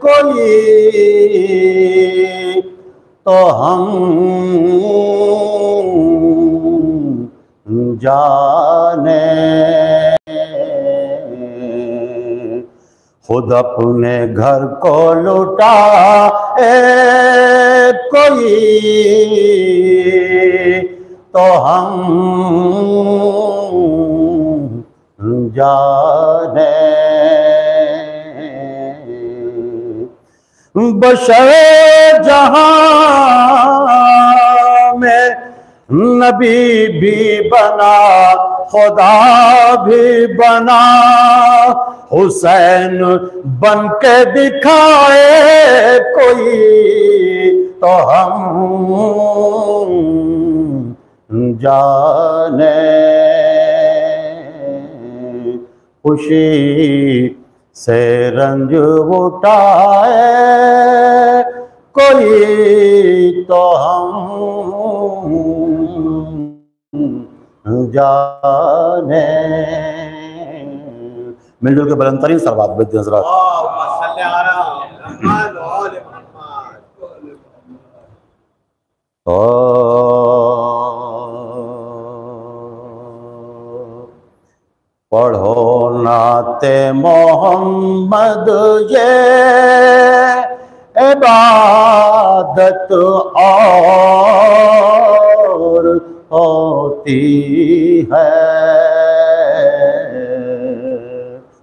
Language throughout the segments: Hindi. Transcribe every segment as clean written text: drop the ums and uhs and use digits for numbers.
कोई तो हम जाने, खुद अपने घर को लुटा कोई तो हम जाने। बशर जहां में नबी भी बना, खुदा भी बना, हुसैन बन के दिखाए कोई तो हम जाने। खुशी से रंज उठाए कोई तो हम जाने। मिलजुल के बुलंद तरीन सलवात भेजते हैं हज़रात। पढ़ो नाते मोहम्मद ये इबादत और होती है।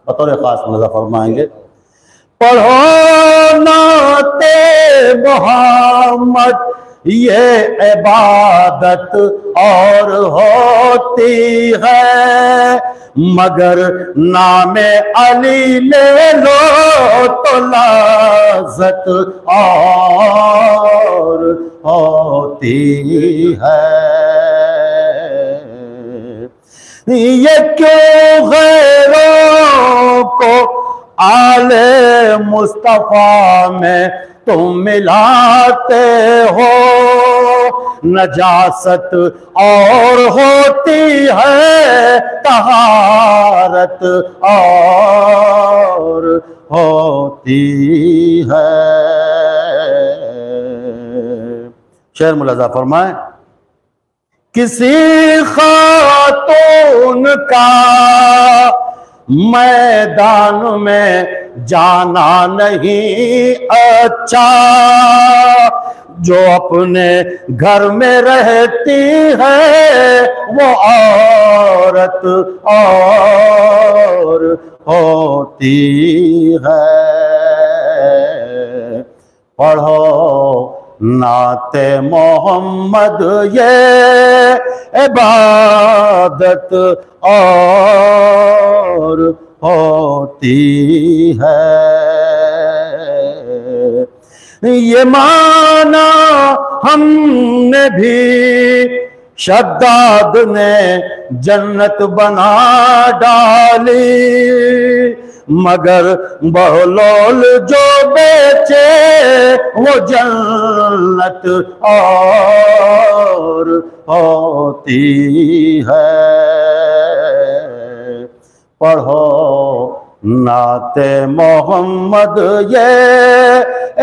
बतौर खास मज़ा फरमाएंगे, पढ़ो नाते मोहम्मद ये इबादत और होती है, मगर नामे अली ले लो तो लज़्ज़त और होती है। ये क्यों गैरों को आले मुस्तफा में तुम मिलाते हो, नजासत और होती है तहारत और होती है। शेर मुलाजा फरमाए, किसी खातून का मैदान में जाना नहीं अच्छा, जो अपने घर में रहती है वो औरत और होती है। पढ़ो नाते मोहम्मद ये इबादत और होती है। ये माना हमने भी शद्दाद ने जन्नत बना डाली, मगर बहलोल जो बेचे वो जन्नत और होती है। पढ़ो नाते मोहम्मद ये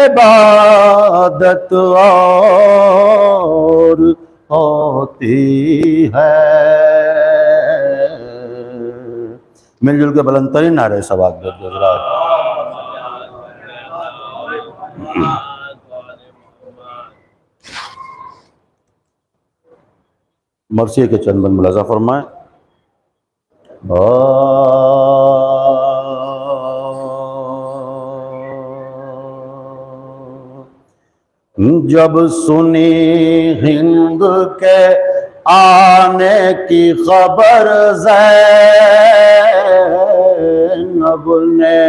इबादत और होती है। मिलजुल के बुलंद तरीन नारे सवाब गुजरात। मरसी के चंद बन मुलाजा फरमाए। जब सुनी हिंद के आने की खबर ज़ैनब ने,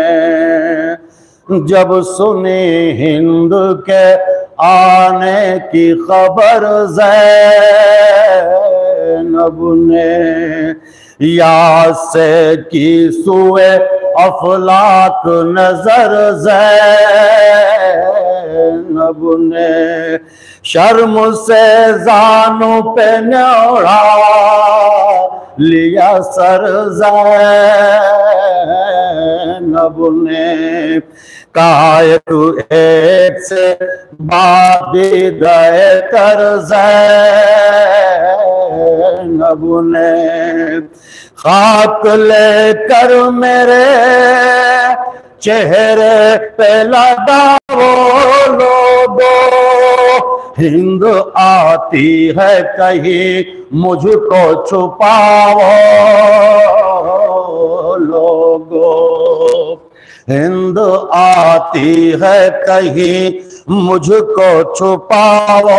जब सुनी हिंद के आने की खबर ज़ैनब ने, या से की सुए अफलाक नजर ज़ैनब ने, शर्म से जानों पे न्योड़ा लिया सर ज़ैनब ने। कहा तू एक से बाद गए कर ज़ैनब ने। खाक लेकर मेरे चेहरे पे लगा वो लोगो, हिंद आती है कहीं मुझको छुपाओ लोगो। हिंद आती है कहीं मुझको छुपाओ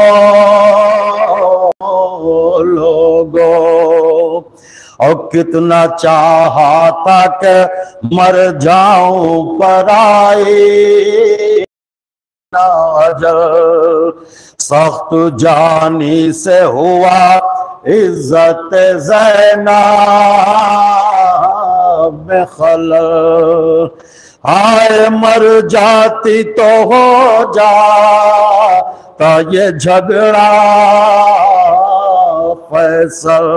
लोगो। और कितना चाहा था कि मर जाऊं पर आई नाजर, सख्त जानी से हुआ इज्जत ज़ैनब में खलल। हाय मर जाती तो हो जाता ये झगड़ा फैसल,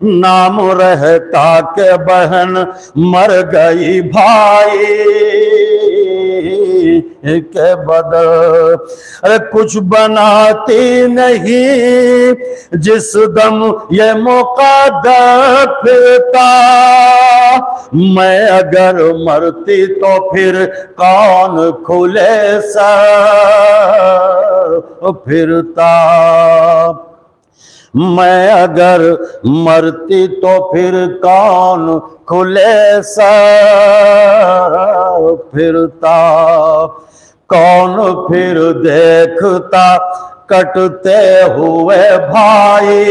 नाम रहता के बहन मर गई भाई के बदल। अरे कुछ बनाती नहीं जिस दम ये मुक़द्दर फिरता, मैं अगर मरती तो फिर कौन खुले सर फिरता। मैं अगर मरती तो फिर कौन खुले सर फिरता। कौन फिर देखता कटते हुए भाई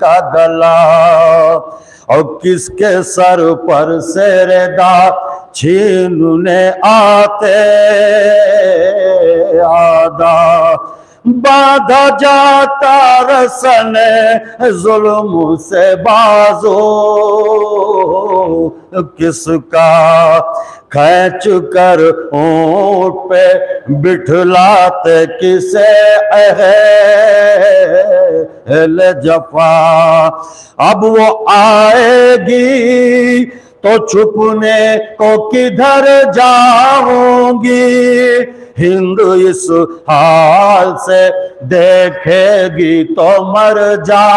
का गला। और किसके सर पर से रेदा छीनने आते आदा। बाधा जाता रसन जुल्म से बाजो, किसका खींच कर ऊंट पे बिठलाते किसे अहल जफा। अब वो आएगी तो छुपने को किधर जाऊंगी, हिंद इस हाल से देखेगी तो मर जाऊंगी।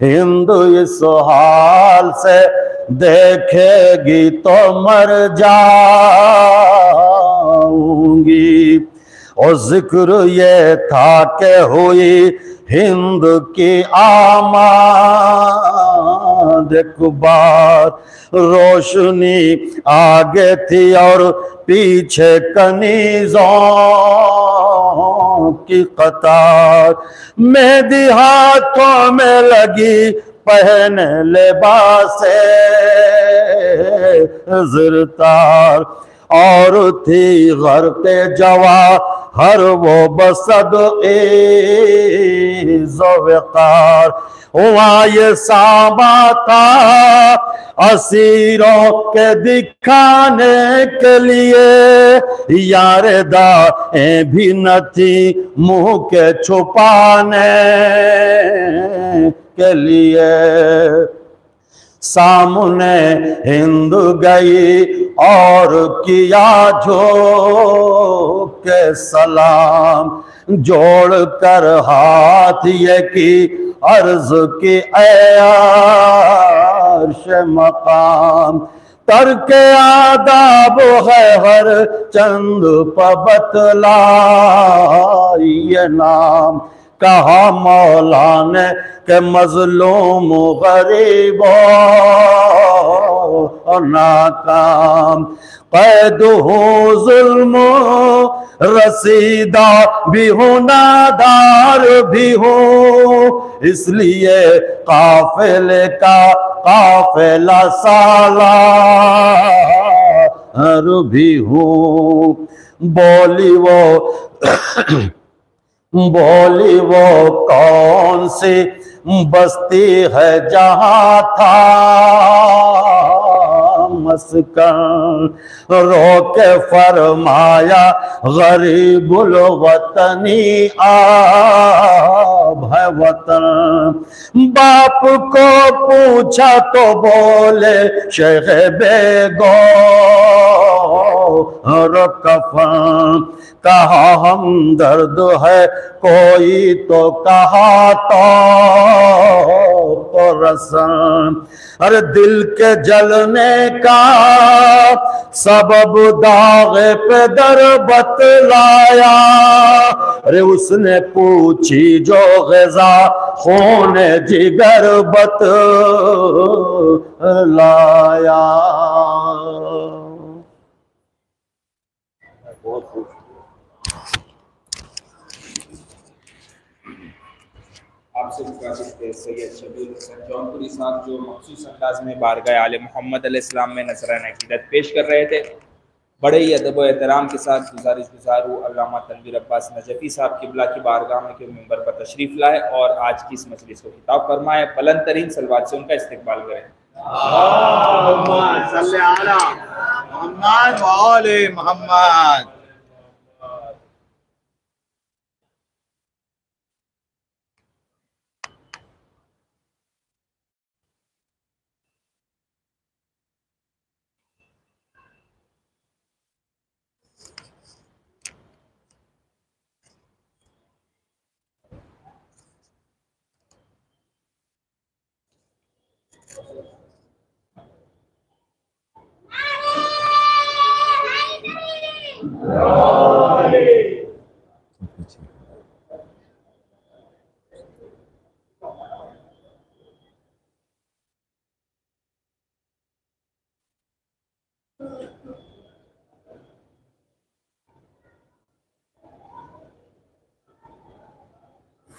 हिंद इस हाल से देखेगी तो मर जाऊंगी। और जिक्र ये था कि हुई हिंद की आमाद एक बार, रोशनी आगे थी और पीछे कनीज़ों की कतार। मेहंदी हाथों में लगी पहने लिबासे ज़िरतार, और थी घर पे जवा हर वो बसद ज़ोवेकार। वहाँ ये सामा था असीरों के दिखाने के लिए, यार दाएं भी न थी मुंह के छुपाने के लिए। सामने हिंद गई और किया झोंक के सलाम, जोड़ कर हाथ ये की अर्ज की अर्श मकाम। तरके आदाब है हर चंद पबतलाई ये नाम। कहा मौला ने के मजलूम गरीबों नाकाम। कैद हो जुल्म रसीदा भी हो नादार भी हो, इसलिए काफिले का काफिला सालार भी हो। बोली वो कौन सी बस्ती है जहां था हंस कर रो के फरमाया गरीबुल वतनी आब है वतन। बाप को पूछा तो बोले शेख बेगो और कफन। कहा हम दर्द है कोई तो कहा तो रसन। अरे दिल के जलने का सबब दाग पे दर बतलाया। अरे उसने पूछी जो ग़िज़ा खून जिगर बतलाया। आपसे मुखातिब सैयद शबीर हुसैन जौनपुरी साहब जो मखसूस अंदाज में बारगाह आले मोहम्मद अलैहिस्सलाम में नज़राना अक़ीदत पेश कर रहे थे। बड़े ही अदब व एहतराम के साथ गुज़ारिश हूँ अल्लामा तनवीर अब्बास नजफ़ी साहब किबला की बारगाह में के मिंबर पर तशरीफ़ लाए और आज की इस मजलिस को खिताब फरमाए। बुलंद तरीन सलवात से उनका इस्तकबाल करें। मोहम्मद।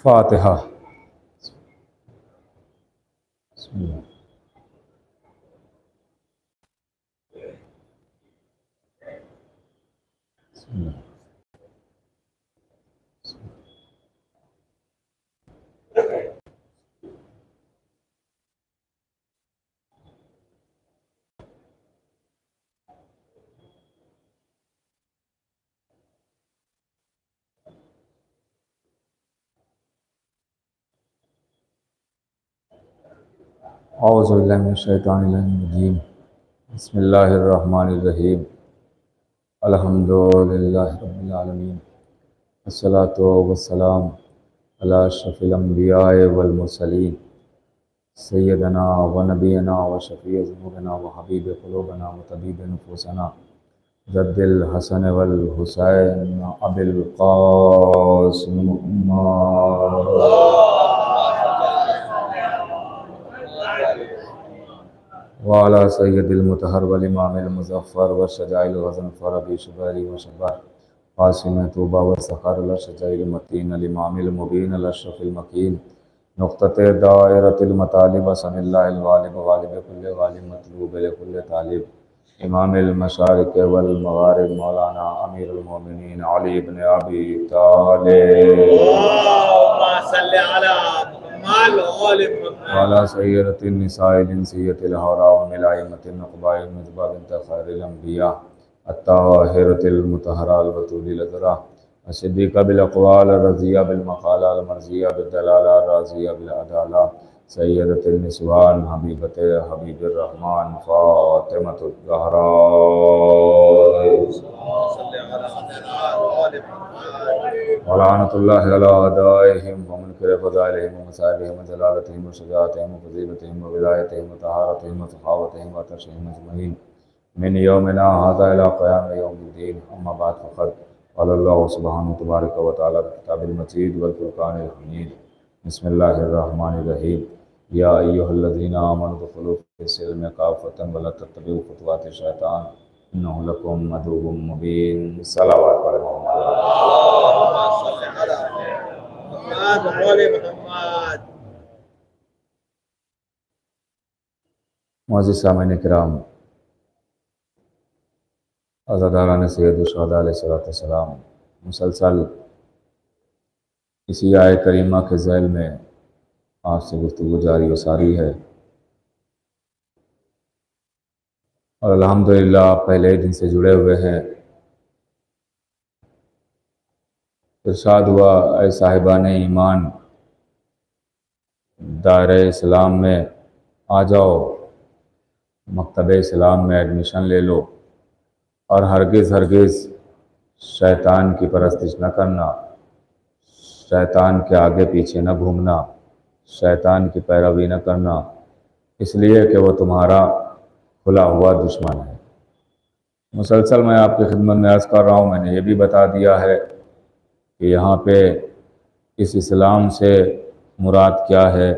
फातिहा। औज़ु बिल्लाहि मिनश शैतानिर रजीम। बिस्मिल्लाहिर्रहमानिर्रहीम। अल्हम्दुलिल्लाहि रब्बिल आलमीन। अस्सलातु वस्सलाम अला अशरफिल अंबिया वल मुरसलीन सय्यदना व नबीना व शफ़ीअ ज़ुनूबना व हबीब क़ुलूबना व तबीब नुफ़ूसना जद्दिल हसन वल हुसैन अबिल क़ासिम वाला सय्यदिल मुतहर वल इमामिल मुज़फ़्फ़र व शजाइल गज़नफ़र अबी शुबैरी व शब्बर क़ासिम तूबा व सख़र ल शजाइल मतीन अल इमामिल मुबीन अल अशरफिल मकीन नुक़्तते दायरतिल मतालिब सनिल्लाहिल गालिब गालिब कुल्लि गालिब मतलूब लिकुल्लि तालिब इमामिल मशारिक़ वल मग़ारिब मौलाना अमीरुल मोमिनीन अली इब्न अबी तालिब वाला सय्यदतिन निसाइल इंसियतिल हौरा व मिलाइमतिन नक़बाइल मिज़बा बिन्त खैरिल अंबिया अत्ताहिरतिल मुतहहरा अल बतूलिल अज़रा अस्सिद्दीक़ा बिल अक़वाल रज़िया बिल मक़ाला अल मर्ज़िया बिद दलाला राज़िया बिल अदाला सय्यदतिन निस्वान हबीबते हबीबिर रहमान फ़ातिमतुज़ ज़हरा वलानतुल्लाहि अला अदाइहिम व मुनकिरि फ़ज़ाइलिहिम व मसाइबिहिम व जलालतिहिम व शुजाअतिहिम व फ़ज़ीलतिहिम व विलायतिहिम व तहारतिहिम व सख़ावतिहिम व अतशिहिम अजमईन मिन यौमिना हाज़ा इला क़याम यौमिद्दीन। अम्मा बाद फ़क़द क़ाल अल्लाहु सुब्हानहु तबारक व तआला फ़ी किताबिल मजीद वल फ़ुरक़ानिल हमीद। बिस्मिल्लाहिर्रहमानिर्रहीम। या अय्युहल्लज़ीना आमनु उदख़ुलू फ़िस्सिल्मि काफ़्फ़तन व ला तत्तबिउ ख़ुतवातिश शैतान इन्नहु लकुम अदुव्वुम मुबीन। सलावत पढ़ मुअज़्ज़िज़ सामईन किराम, अज़ादारान सैयद शुहदा अलैहिस्सलाम, मुसलसल इसी आय करीमा के ज़ैल में आपसे गुफ्तगू जारी व सारी है। और अल्हम्दुलिल्लाह आप पहले ही दिन से जुड़े हुए हैं। इरशाद हुआ, ऐ साहिबान ईमान, दायरे इस्लाम में आ जाओ, मकतब इस्लाम में एडमिशन ले लो और हरगिज़ हरगिज़ शैतान की परस्तिश न करना, शैतान के आगे पीछे न घूमना, शैतान की पैरवी न करना, इसलिए कि वो तुम्हारा खुला हुआ दुश्मन है। मुसलसल मैं आपकी खिदमत में अर्ज़ कर रहा हूँ, मैंने ये भी बता दिया है कि यहाँ पे इस इस्लाम से मुराद क्या है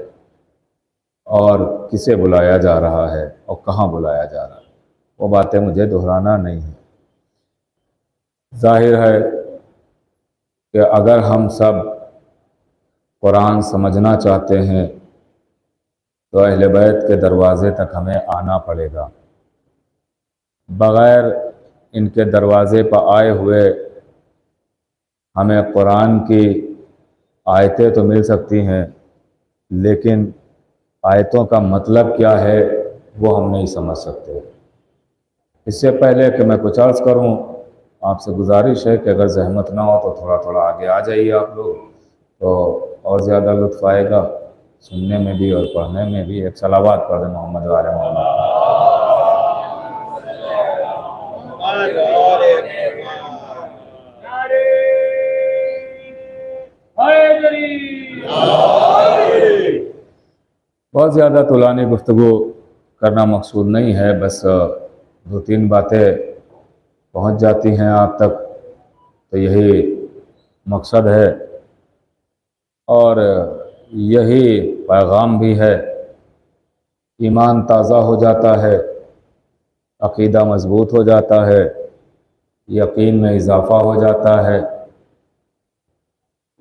और किसे बुलाया जा रहा है और कहाँ बुलाया जा रहा है, वो बातें मुझे दोहराना नहीं है। जाहिर है कि अगर हम सब कुरान समझना चाहते हैं तो अहले बैत के दरवाज़े तक हमें आना पड़ेगा। बग़ैर इनके दरवाज़े पर आए हुए हमें कुरान की आयतें तो मिल सकती हैं, लेकिन आयतों का मतलब क्या है वो हम नहीं समझ सकते। इससे पहले कि मैं कुछ अर्ज़ करूं, आपसे गुजारिश है कि अगर ज़हमत ना हो तो थोड़ा थोड़ा आगे आ जाइए आप लोग, तो और ज़्यादा लुत्फ़ आएगा सुनने में भी और पढ़ने में भी। एक सलावत पढ़ दें मोहम्मद वाले मोहम्मद। बहुत ज़्यादा तुलानी गुफ्तगू करना मकसूद नहीं है, बस दो तीन बातें पहुंच जाती हैं आप तक तो यही मकसद है और यही पैगाम भी है। ईमान ताज़ा हो जाता है, अक़ीदा मज़बूत हो जाता है, यकीन में इजाफ़ा हो जाता है।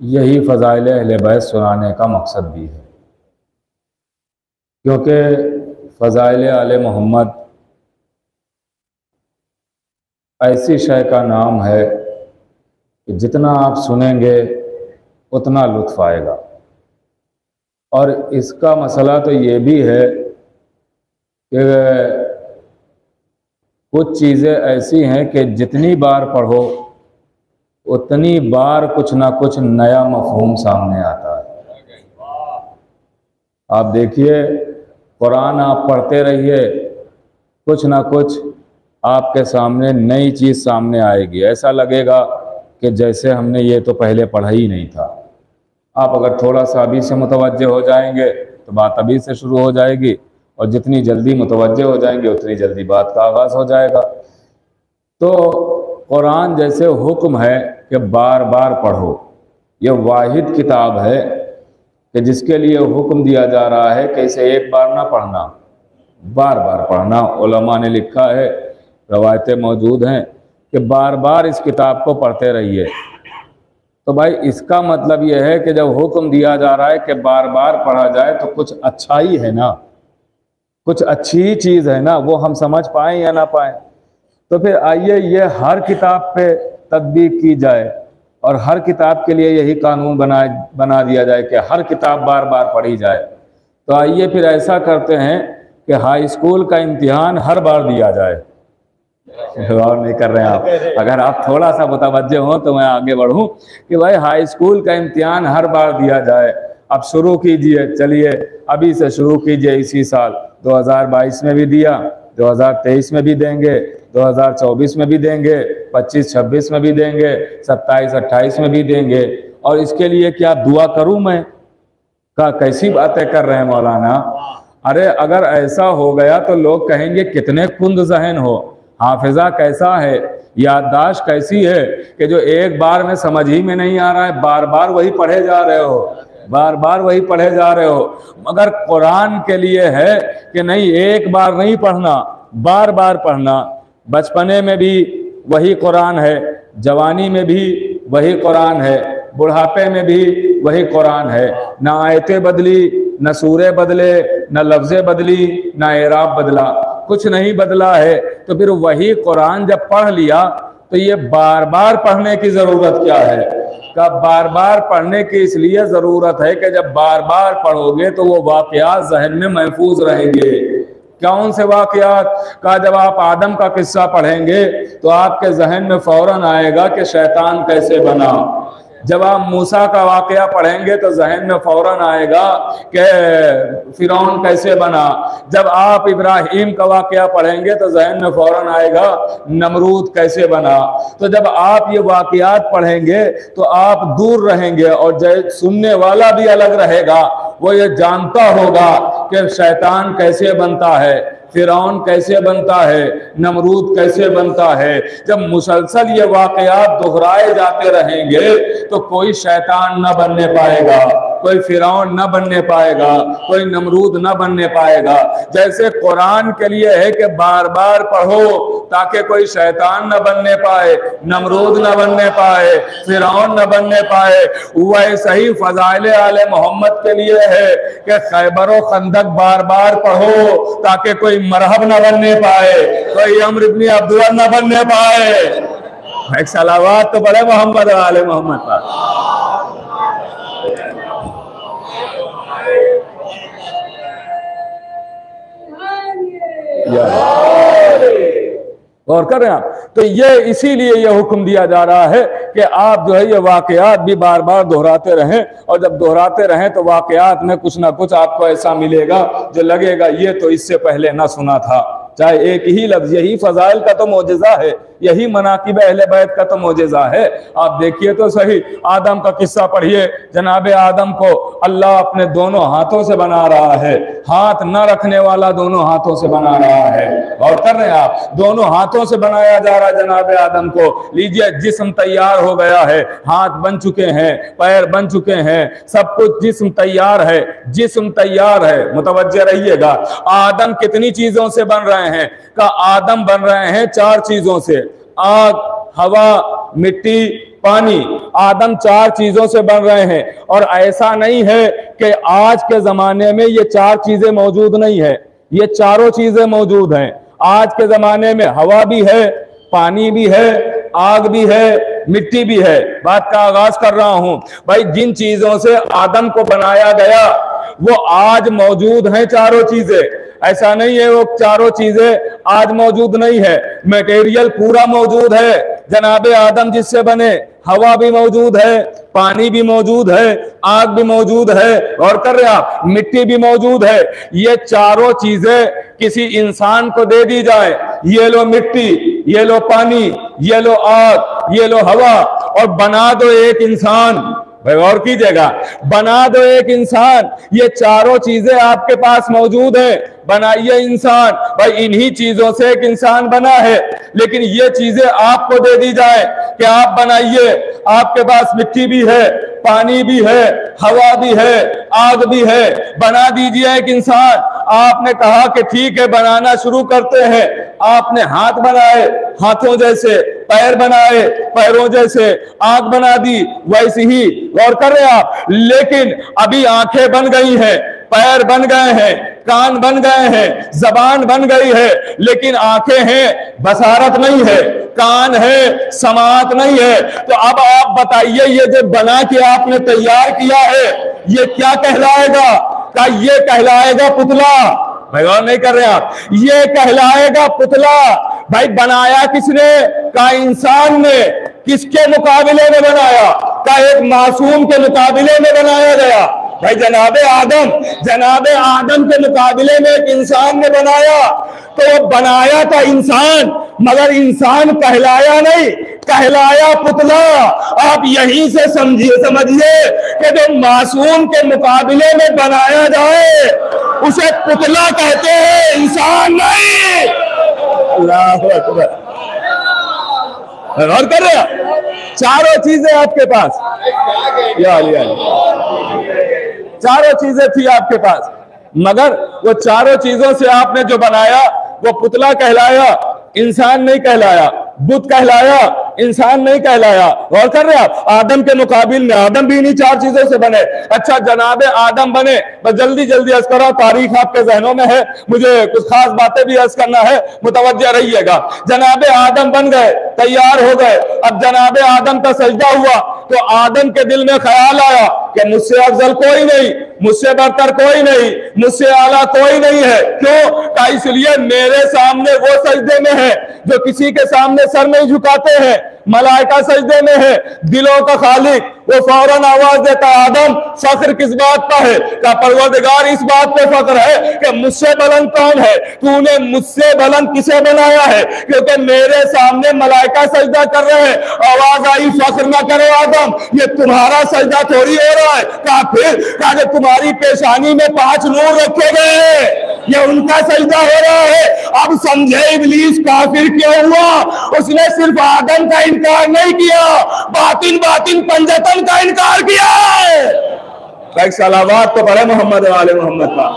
यही फ़ज़ाइल अहले बैत सुनाने का मकसद भी है, क्योंकि फ़ज़ाइल आले मोहम्मद ऐसी शय का नाम है कि जितना आप सुनेंगे उतना लुत्फ़ आएगा। और इसका मसला तो ये भी है कि कुछ चीज़ें ऐसी हैं कि जितनी बार पढ़ो उतनी बार कुछ ना कुछ नया मफ़हूम सामने आता है। आप देखिए, कुरान आप पढ़ते रहिए, कुछ ना कुछ आपके सामने नई चीज़ सामने आएगी। ऐसा लगेगा कि जैसे हमने ये तो पहले पढ़ा ही नहीं था। आप अगर थोड़ा सा अभी से मुतवज्जे हो जाएंगे तो बात अभी से शुरू हो जाएगी, और जितनी जल्दी मुतवज्जे हो जाएंगे उतनी जल्दी बात का आगाज़ हो जाएगा। तो कुरान जैसे हुक्म है कि बार बार पढ़ो, यह वाहिद किताब है कि जिसके लिए हुक्म दिया जा रहा है कि इसे एक बार ना पढ़ना, बार बार पढ़ना। उलमा ने लिखा है, रवायतें मौजूद हैं कि बार बार इस किताब को पढ़ते रहिए। तो भाई इसका मतलब यह है कि जब हुक्म दिया जा रहा है कि बार बार पढ़ा जाए तो कुछ अच्छा ही है ना, कुछ अच्छी ही चीज़ है ना, वो हम समझ पाएँ या ना पाएँ। तो फिर आइए ये हर किताब पे तत्बीक की जाए और हर किताब के लिए यही कानून बना दिया जाए कि हर किताब बार बार पढ़ी जाए। तो आइए फिर ऐसा करते हैं कि हाई स्कूल का इम्तिहान हर बार दिया जाए। और नहीं कर रहे हैं आप, अगर आप थोड़ा सा मुतवज्जे हों तो मैं आगे बढ़ूं कि भाई हाई स्कूल का इम्तिहान हर बार दिया जाए। अब शुरू कीजिए, चलिए अभी से शुरू कीजिए। इसी साल 2022 में भी दिया, 2023 में भी देंगे, 2024 में भी देंगे, 25-26 में भी देंगे, 27-28 में भी देंगे। और इसके लिए क्या दुआ करूं मैं? कैसी बातें कर रहे हैं मौलाना। अरे अगर ऐसा हो गया तो लोग कहेंगे कितने कुंद ज़हन हो, हाफिजा कैसा है, याददाश्त कैसी है कि जो एक बार में समझ ही में नहीं आ रहा है, बार बार वही पढ़े जा रहे हो, बार बार वही पढ़े जा रहे हो। मगर कुरान के लिए है कि नहीं, एक बार नहीं पढ़ना, बार बार पढ़ना। बचपने में भी वही कुरान है, जवानी में भी वही कुरान है, बुढ़ापे में भी वही कुरान है। ना आयतें बदली, न सूरे बदले, न लफ्ज़ें बदली, न एराब बदला, कुछ नहीं बदला है। तो फिर वही कुरान जब पढ़ लिया तो ये बार बार पढ़ने की ज़रूरत क्या है? का बार बार पढ़ने की इसलिए ज़रूरत है कि जब बार बार पढ़ोगे तो वो वाक़यात ज़हन में महफूज रहेंगे। कौन से वाकयात का? जब आप आदम का किस्सा पढ़ेंगे तो आपके जहन में फौरन आएगा कि शैतान कैसे बना। जब आप मूसा का वाकया पढ़ेंगे तो जहन में फौरन आएगा कि फिरौन कैसे बना। जब आप इब्राहिम का वाकया पढ़ेंगे तो जहन में फौरन आएगा नमरूद कैसे बना। तो जब आप ये वाकयात पढ़ेंगे तो आप दूर रहेंगे और सुनने वाला भी अलग रहेगा। वो ये जानता होगा कि शैतान कैसे बनता है, फिरौन कैसे बनता है, नमरूद कैसे बनता है। जब मुसलसल ये वाकयात दोहराए जाते रहेंगे तो कोई शैतान न बनने पाएगा, कोई फिरौन न बनने पाएगा, कोई नमरूद न बनने पाएगा। जैसे कुरान के लिए है कि बार बार पढ़ो ताकि कोई शैतान न बनने पाए, नमरूद न बनने पाए, फिरौन न बनने पाए, वैसे ही फज़ाइल आले मोहम्मद के लिए है कि खैबर और खंदक बार बार पढ़ो ताकि कोई मरहब न बनने पाए, कोई अम्र इब्न अब्दुल्ला न बनने पाए। एक सलावात तो बड़े मोहम्मद आले मोहम्मद पर। और कर रहे हैं आप। तो ये इसीलिए ये हुक्म दिया जा रहा है कि आप जो है ये वाकयात भी बार बार दोहराते रहें, और जब दोहराते रहें तो वाकयात में कुछ ना कुछ आपको ऐसा मिलेगा जो लगेगा ये तो इससे पहले ना सुना था। चाहे एक ही लफ्ज, यही फजाइल का तो मोजज़ा है, यही मनाकिब अहले बैत का तो मोजज़ा है। आप देखिए तो सही, आदम का किस्सा पढ़िए। जनाब आदम को अल्लाह अपने दोनों हाथों से बना रहा है, हाथ न रखने वाला दोनों हाथों से बना रहा है। और कर रहे हैं आप, दोनों हाथों से बनाया जा रहा है जनाब आदम को। लीजिए, जिस्म तैयार हो गया है, हाथ बन चुके हैं, पैर बन चुके हैं, सब कुछ जिस्म तैयार है, जिस्म तैयार है। मुतवज्जे रहिएगा, आदम कितनी चीजों से बन रहे हैं? का आदम बन रहे हैं 4 चीजों से, आग, हवा, मिट्टी, पानी। आदम 4 चीजों से बन रहे हैं। और ऐसा नहीं है कि आज के जमाने में ये 4 चीजें मौजूद नहीं है, ये चारों चीजें मौजूद हैं। आज के जमाने में हवा भी है, पानी भी है, आग भी है, मिट्टी भी है। बात का आगाज कर रहा हूं भाई, जिन चीजों से आदम को बनाया गया वो आज मौजूद हैं चारों चीजें। ऐसा नहीं है वो चारों चीजें आज मौजूद नहीं है, मटेरियल पूरा मौजूद है। जनाबे आदम जिससे बने, हवा भी मौजूद है, पानी भी मौजूद है, आग भी मौजूद है, और कर रहे आप, मिट्टी भी मौजूद है। ये चारों चीजें किसी इंसान को दे दी जाए, ये लो मिट्टी, ये लो पानी, ये लो आग, ये लो हवा, और बना दो एक इंसान। भाई और कीजिएगा, बना दो एक इंसान। ये चारों चीजें आपके पास मौजूद है, बनाइए इंसान। भाई इन्हीं चीजों से एक इंसान बना है, लेकिन ये चीजें आपको दे दी जाए कि आप बनाइए। आपके पास मिट्टी भी है, पानी भी है, हवा भी है, आग भी है, बना दीजिए एक इंसान। आपने कहा कि ठीक है बनाना शुरू करते हैं। आपने हाथ बनाए, हाथों जैसे, पैर बनाए, पैरों जैसे, आंख बना दी, वैसे ही। गौर कर रहे आप, लेकिन अभी आंखें बन गई हैं, पैर बन गए हैं, कान बन गए हैं, जबान बन गई है, लेकिन आंखें हैं, बसारत नहीं है, कान है, समात नहीं है। तो अब आप बताइए, ये जो बना के आपने तैयार किया है ये क्या कहलाएगा? क्या ये कहलाएगा पुतला? भाई गौर नहीं कर रहे आप, ये कहलाएगा पुतला। भाई बनाया किसने? का इंसान ने। किसके मुकाबले में बनाया? का एक मासूम के मुकाबले में बनाया गया। भाई जनाबे आदम के मुकाबले में एक इंसान ने बनाया, तो वो बनाया था इंसान, मगर इंसान कहलाया नहीं, कहलाया पुतला। आप यहीं से समझिए कि जो मासूम के मुकाबले में बनाया जाए उसे पुतला कहते हैं, इंसान नहीं। अल्लाह अकबर। गौर कर रहे हैं, चारों चीजें आपके पास, चारों चीजें थी आपके पास, मगर वो चारों चीजों से आपने जो बनाया वो पुतला कहलाया, इंसान नहीं कहलाया। बुत कहलाया, इंसान नहीं कहलाया। गौर कर रहे आप, आदम के मुकाबिल में आदम भी इन्हीं 4 चीजों से बने। अच्छा जनाबे आदम बने, बस जल्दी जल्दी अर्ज करो, तारीख आपके जहनों में है, मुझे कुछ खास बातें भी अर्ज करना है, मुतवज्जा रहिएगा। जनाबे आदम बन गए, तैयार हो गए। अब जनाबे आदम का सजदा हुआ, तो आदम के दिल में ख्याल आया कि मुझसे अफजल कोई नहीं, मुझसे बरतर कोई नहीं, मुझसे आला कोई नहीं है। क्यों? का इसलिए मेरे सामने वो सजदे में है जो किसी के सामने सर नहीं झुकाते हैं, मलाइका सजदे में है, दिलों का खालिक। वो फौरन आवाज देता, आदम फख्र किस बात का है? का परवरदिगार इस बात पे फख्र है कि मुझसे बुलंद कौन है? तूने मुझसे बुलंद किसे बनाया है? क्योंकि मेरे सामने मलाइका सजदा कर रहे हैं। आवाज आई, फख्र ना करो आदम, ये तुम्हारा सजदा थोड़ी हो रहा है। कहा फिर? कहा कि तुम्हारी पेशानी में 5 नूर रखे गए हैं, ये उनका सजदा हो रहा है। अब समझे इब्लीस काफिर क्यों हुआ? उसने सिर्फ आदम का इनकार नहीं किया, बातिन बातिन पंजतन का इनकार किया है। एक सलावत तो पढ़े मोहम्मद वाले मोहम्मद का।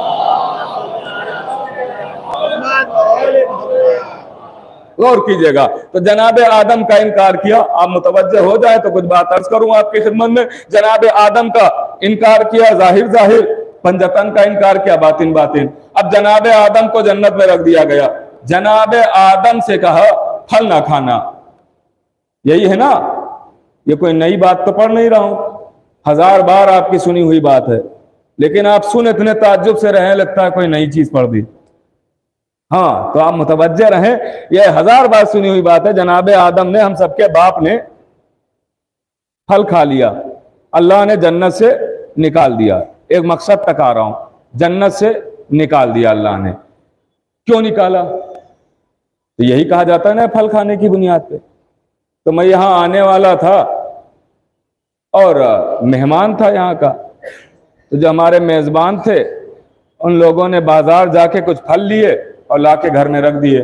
गौर कीजिएगा, तो जनाबे आदम का इनकार किया। आप मुतवज्जे हो जाए तो कुछ बात अर्ज करूं आपकी खिदमत में। जनाबे आदम का इनकार किया जाहिर जाहिर, पंजतन का इनकार किया बातिन बातिन। अब जनाबे आदम को जन्नत में रख दिया गया। जनाबे आदम से कहा फल ना खाना। यही है ना, ये कोई नई बात तो पढ़ नहीं रहा हूं, 1000 बार आपकी सुनी हुई बात है, लेकिन आप सुन इतने ताज्जुब से रहे लगता है कोई नई चीज पढ़ दी। हाँ, तो आप मुतवज्जे रहें, ये 1000 बार सुनी हुई बात है। जनाबे आदम ने, हम सबके बाप ने फल खा लिया, अल्लाह ने जन्नत से निकाल दिया। एक मकसद तक आ रहा हूं, जन्नत से निकाल दिया अल्लाह ने। क्यों निकाला? तो यही कहा जाता है ना फल खाने की बुनियाद पे। तो मैं यहां आने वाला था और मेहमान था यहाँ का, तो जो हमारे मेजबान थे उन लोगों ने बाजार जाके कुछ फल लिए और लाके घर में रख दिए,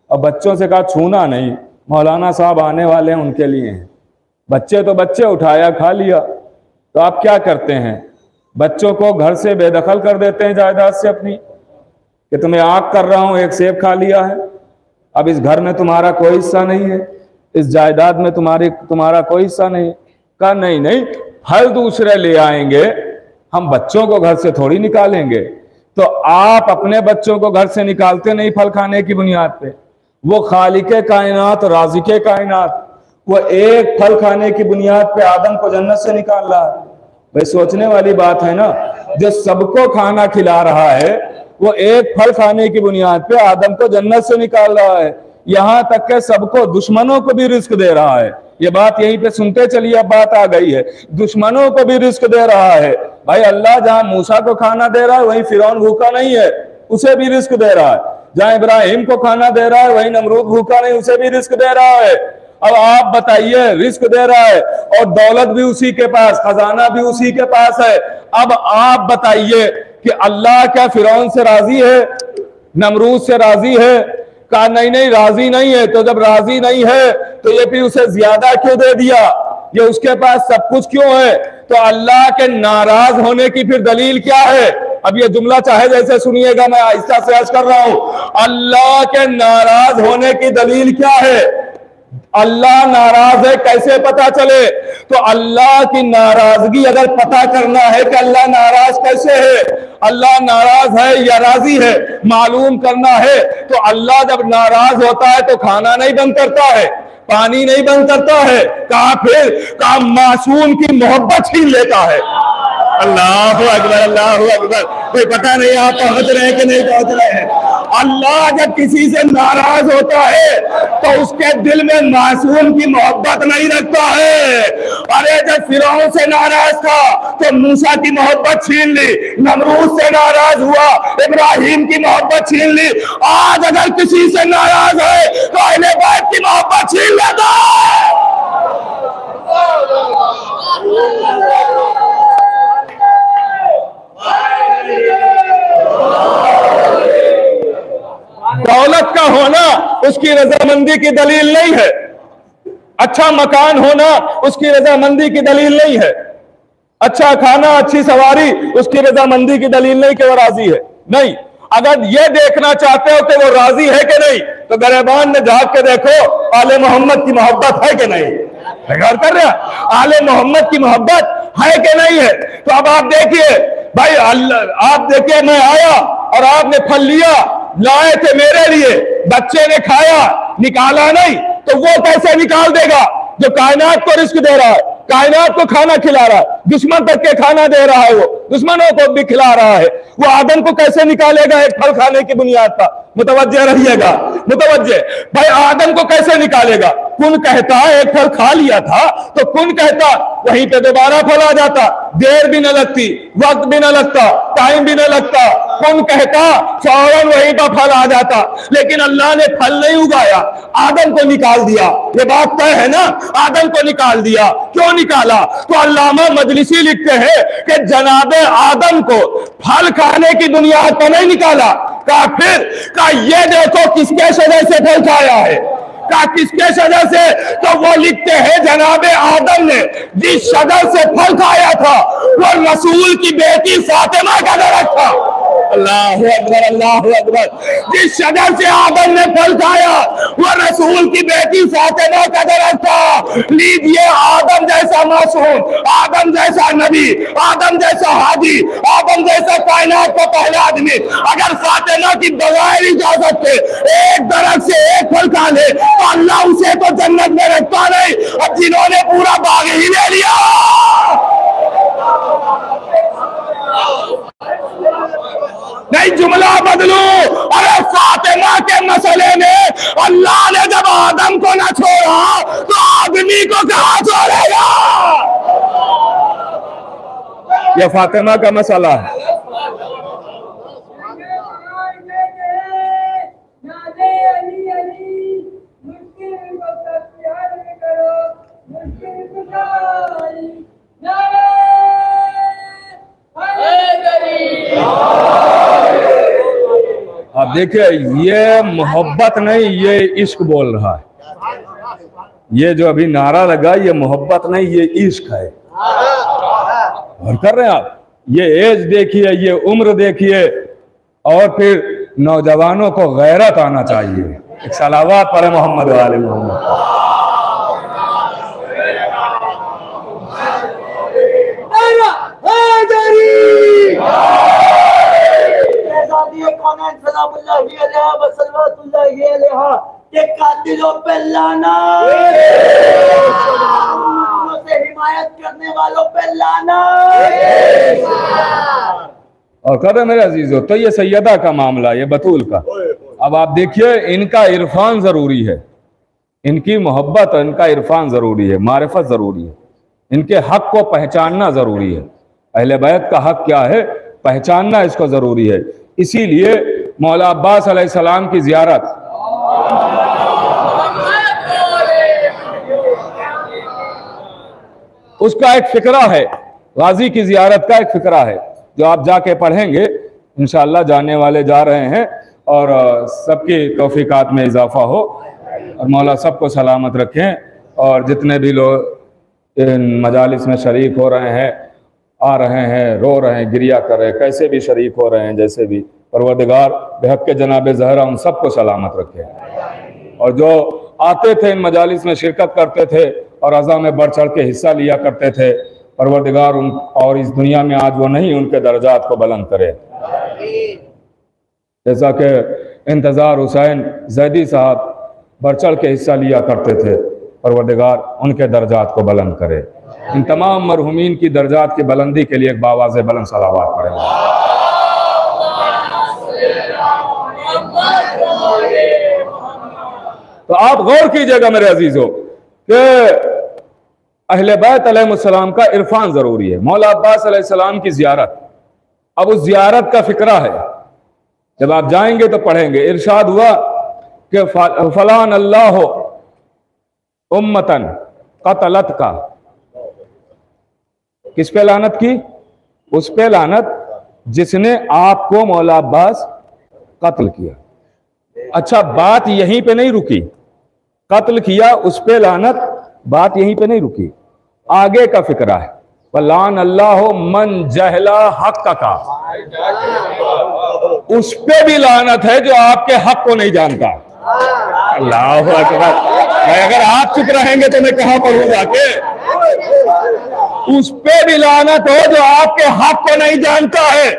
और बच्चों से कहा छूना नहीं, मौलाना साहब आने वाले हैं उनके लिए हैं। बच्चे तो बच्चे, उठाया खा लिया। तो आप क्या करते हैं? बच्चों को घर से बेदखल कर देते हैं जायदाद से अपनी, कि तुम्हें आग कर रहा हूं, एक सेब खा लिया है, अब इस घर में तुम्हारा कोई हिस्सा नहीं है, इस जायदाद में तुम्हारा कोई हिस्सा नहीं। कहा नहीं नहीं, फल दूसरे ले आएंगे, हम बच्चों को घर से थोड़ी निकालेंगे। तो आप अपने बच्चों को घर से निकालते नहीं फल खाने की बुनियाद पे, वो खालिके कायनात, राज़िके कायनात, वो एक फल खाने की बुनियाद पे आदम को जन्नत से निकाल रहा है। भाई सोचने वाली बात है ना, जो सबको खाना खिला रहा है वो एक फल खाने की बुनियाद पे आदम को जन्नत से निकाल रहा है। यहां तक के सबको, दुश्मनों को भी रिस्क दे रहा है। ये बात यहीं पे सुनते चलिए, अब बात आ गई है, दुश्मनों को भी रिस्क दे रहा है। भाई अल्लाह जहां मूसा को खाना दे रहा है वहीं फिरौन भूखा नहीं है, उसे भी रिस्क दे रहा है। जहां इब्राहिम को खाना दे रहा है वहीं नमरूद भूखा नहीं, उसे भी रिस्क दे रहा है। अब आप बताइए, रिस्क दे रहा है और दौलत भी उसी के पास, खजाना भी उसी के पास है। अब आप बताइए कि अल्लाह क्या फिरौन से राजी है, नमरूद से राजी है? कहा नहीं नहीं, राजी नहीं है। तो जब राजी नहीं है तो ये फिर उसे ज्यादा क्यों दे दिया? ये उसके पास सब कुछ क्यों है? तो अल्लाह के नाराज होने की फिर दलील क्या है? अब ये जुमला चाहे जैसे सुनिएगा, मैं आहिस्ता से अर्ज कर रहा हूं। अल्लाह के नाराज होने की दलील क्या है? अल्लाह नाराज है कैसे पता चले? तो अल्लाह की नाराजगी अगर पता करना है कि अल्लाह नाराज कैसे है, अल्लाह नाराज है या राजी है, मालूम करना है, तो अल्लाह जब नाराज होता है तो खाना नहीं बंद करता है, पानी नहीं बंद करता है। कहा फिर? कहा मासूम की मोहब्बत छीन लेता है। अल्लाह अकबर, अल्लाह अकबर। कोई पता नहीं आप पहुंच रहे हैं कि नहीं पहुंच रहे हैं। अल्लाह जब किसी से नाराज होता है तो उसके दिल में मासूम की मोहब्बत नहीं रखता है। अरे जब फिरौन से नाराज था तो मूसा की मोहब्बत छीन ली, नमरूद से नाराज हुआ, इब्राहिम की मोहब्बत छीन ली। आज अगर किसी से नाराज है तो अहले बैत की मोहब्बत छीन लेता है। दौलत का होना उसकी रजामंदी की दलील नहीं है, अच्छा मकान होना उसकी रजामंदी की दलील नहीं है, अच्छा खाना, अच्छी सवारी उसकी रजामंदी की दलील नहीं कि वो राजी है। नहीं, अगर ये देखना चाहते हो कि वो राजी है कि नहीं तो गरेबान में झांक के देखो आले मोहम्मद की मोहब्बत है कि नहीं। गौर कर रहे हैं, आले मोहम्मद की मोहब्बत है कि नहीं है? तो अब आप देखिए भाई, अल्लाह आप देखिए, मैं आया और आपने फल लिया, लाए थे मेरे लिए, बच्चे ने खाया, निकाला नहीं, तो वो कैसे निकाल देगा जो कायनात को रिस्क दे रहा है? कायनात को खाना खिला रहा है, दुश्मन तक के खाना दे रहा है, वो दुश्मनों को भी खिला रहा है। वो आदम को कैसे निकालेगा एक फल खाने की बुनियाद पर? मुतवज्जे रहिएगा, मुतवज्जे। भाई आदम को कैसे निकालेगा? कुन कहता एक फल खा लिया था तो कुन कहता वहीं पे दोबारा फल आ जाता, देर भी न लगती, वक्त भी न लगता, टाइम भी न लगता। कुन कहता फौरन वहीं पर फल आ जाता। लेकिन अल्लाह ने फल नहीं उगाया, आदम को निकाल दिया। ये बात तय है ना, आदम को निकाल दिया। क्यों निकाला? तो अल्लामा मजलिसी लिखते हैं कि जनाबे आदम को फल खाने की बुनियाद पर नहीं निकाला। का फिर का ये देखो किसके शजर से फल खाया है, का किसके शजर से? तो वो लिखते हैं जनाबे आदम ने जिस शजर से फल खाया था वो रसूल की बेटी फातिमा का दरख्त था। अल्लाहु अकबर, अल्लाहु अकबर। जिस शजर से आदम ने फल खाया वो रसूल की बेटी फातिमा का दरख्त था। लीजिए आदम जैसा मासूम, आदम जैसा नबी, आदम जैसा हाजी, आदम जैसा कायनात का पहला आदमी अगर फातिमा की बगैर इजाजत से एक दरख्त से एक फल खा ले तो अल्लाह उसे तो जन्नत में रखता नहीं। अब जिन्होंने पूरा बाग ही ले लिया, नहीं जुमला बदलू। अरे फातिमा के मसले में अल्लाह ने जब आदम को न छोड़ा तो आदमी को कहां छोड़ेगा? यह फातिमा का मसला है। आप देखिए ये मोहब्बत नहीं, ये इश्क बोल रहा है। ये जो अभी नारा लगा ये मोहब्बत नहीं, ये इश्क है। और कर रहे हैं आप, ये एज देखिए, ये उम्र देखिए, और फिर नौजवानों को गैरत आना चाहिए। एक सलावत पढ़े मोहम्मद वाले मोहम्मद। कातिलों पे लाना, से हिमायत करने वालों पे लाना। और कदर मेरे अजीजों, तो ये सैयदा का मामला, ये बतूल का। अब आप देखिए इनका इरफान जरूरी है, इनकी मोहब्बत, इनका इरफान जरूरी है, मारिफत जरूरी है, इनके हक को पहचानना जरूरी है। अहले बैत का हक क्या है, पहचानना इसको जरूरी है। इसीलिए मौला अब्बास अलैहिस्सलाम की जियारत, उसका एक फिक्रा है, गाजी की जियारत का एक फिक्रा है जो आप जाके पढ़ेंगे इंशाअल्लाह। जाने वाले जा रहे हैं और सबकी तौफीकात में इजाफा हो और मौला सबको सलामत रखें। और जितने भी लोग इन मजालिस में शरीक हो रहे हैं, आ रहे हैं, रो रहे हैं, गिरिया कर रहे हैं, कैसे भी शरीक हो रहे हैं, जैसे भी, परवरदिगार बेहक के जनाब ज़हरा उन सबको सलामत रखें। और जो आते थे इन मजालिस में शिरकत करते थे और अज़ा में बढ़ चढ़ के हिस्सा लिया करते थे, परवरदिगार उन और इस दुनिया में आज वो नहीं, उनके दर्जात को बुलंद करे। जैसा कि इंतज़ार हुसैन जैदी साहब बढ़ चढ़ के हिस्सा लिया करते थे, परवरदिगार उनके दर्जात को बुलंद करे। इन तमाम मरहुमीन की दर्जात की बुलंदी के लिए एक बावाज़ बुलंद सलावात पढ़ेंगे। तो आप गौर कीजिएगा मेरे अजीजों कि अहले बैत अलैहिस्सलाम का इरफान जरूरी है। मौला अब्बास अलैहिस्सलाम की जियारत, अब उस जियारत का फिक्रा है, जब आप जाएंगे तो पढ़ेंगे। इरशाद हुआ कि फलान अल्लाह उम्मतन कतलत का, किस पे लानत की? उस पे लानत जिसने आपको मौला अब्बास कत्ल किया। अच्छा, बात यहीं पे नहीं रुकी, कत्ल किया उस पे लानत, बात यहीं पे नहीं रुकी, आगे का फिक्रा है। फलान अल्लाह मन जहला हक का, उस पे भी लानत है जो आपके हक को नहीं जानता। अल्लाह अकबर। मैं अगर आप चुप रहेंगे तो मैं कहां पढ़ूंगा के? उस पे भी लानत हो जो आपके हक को नहीं जानता है।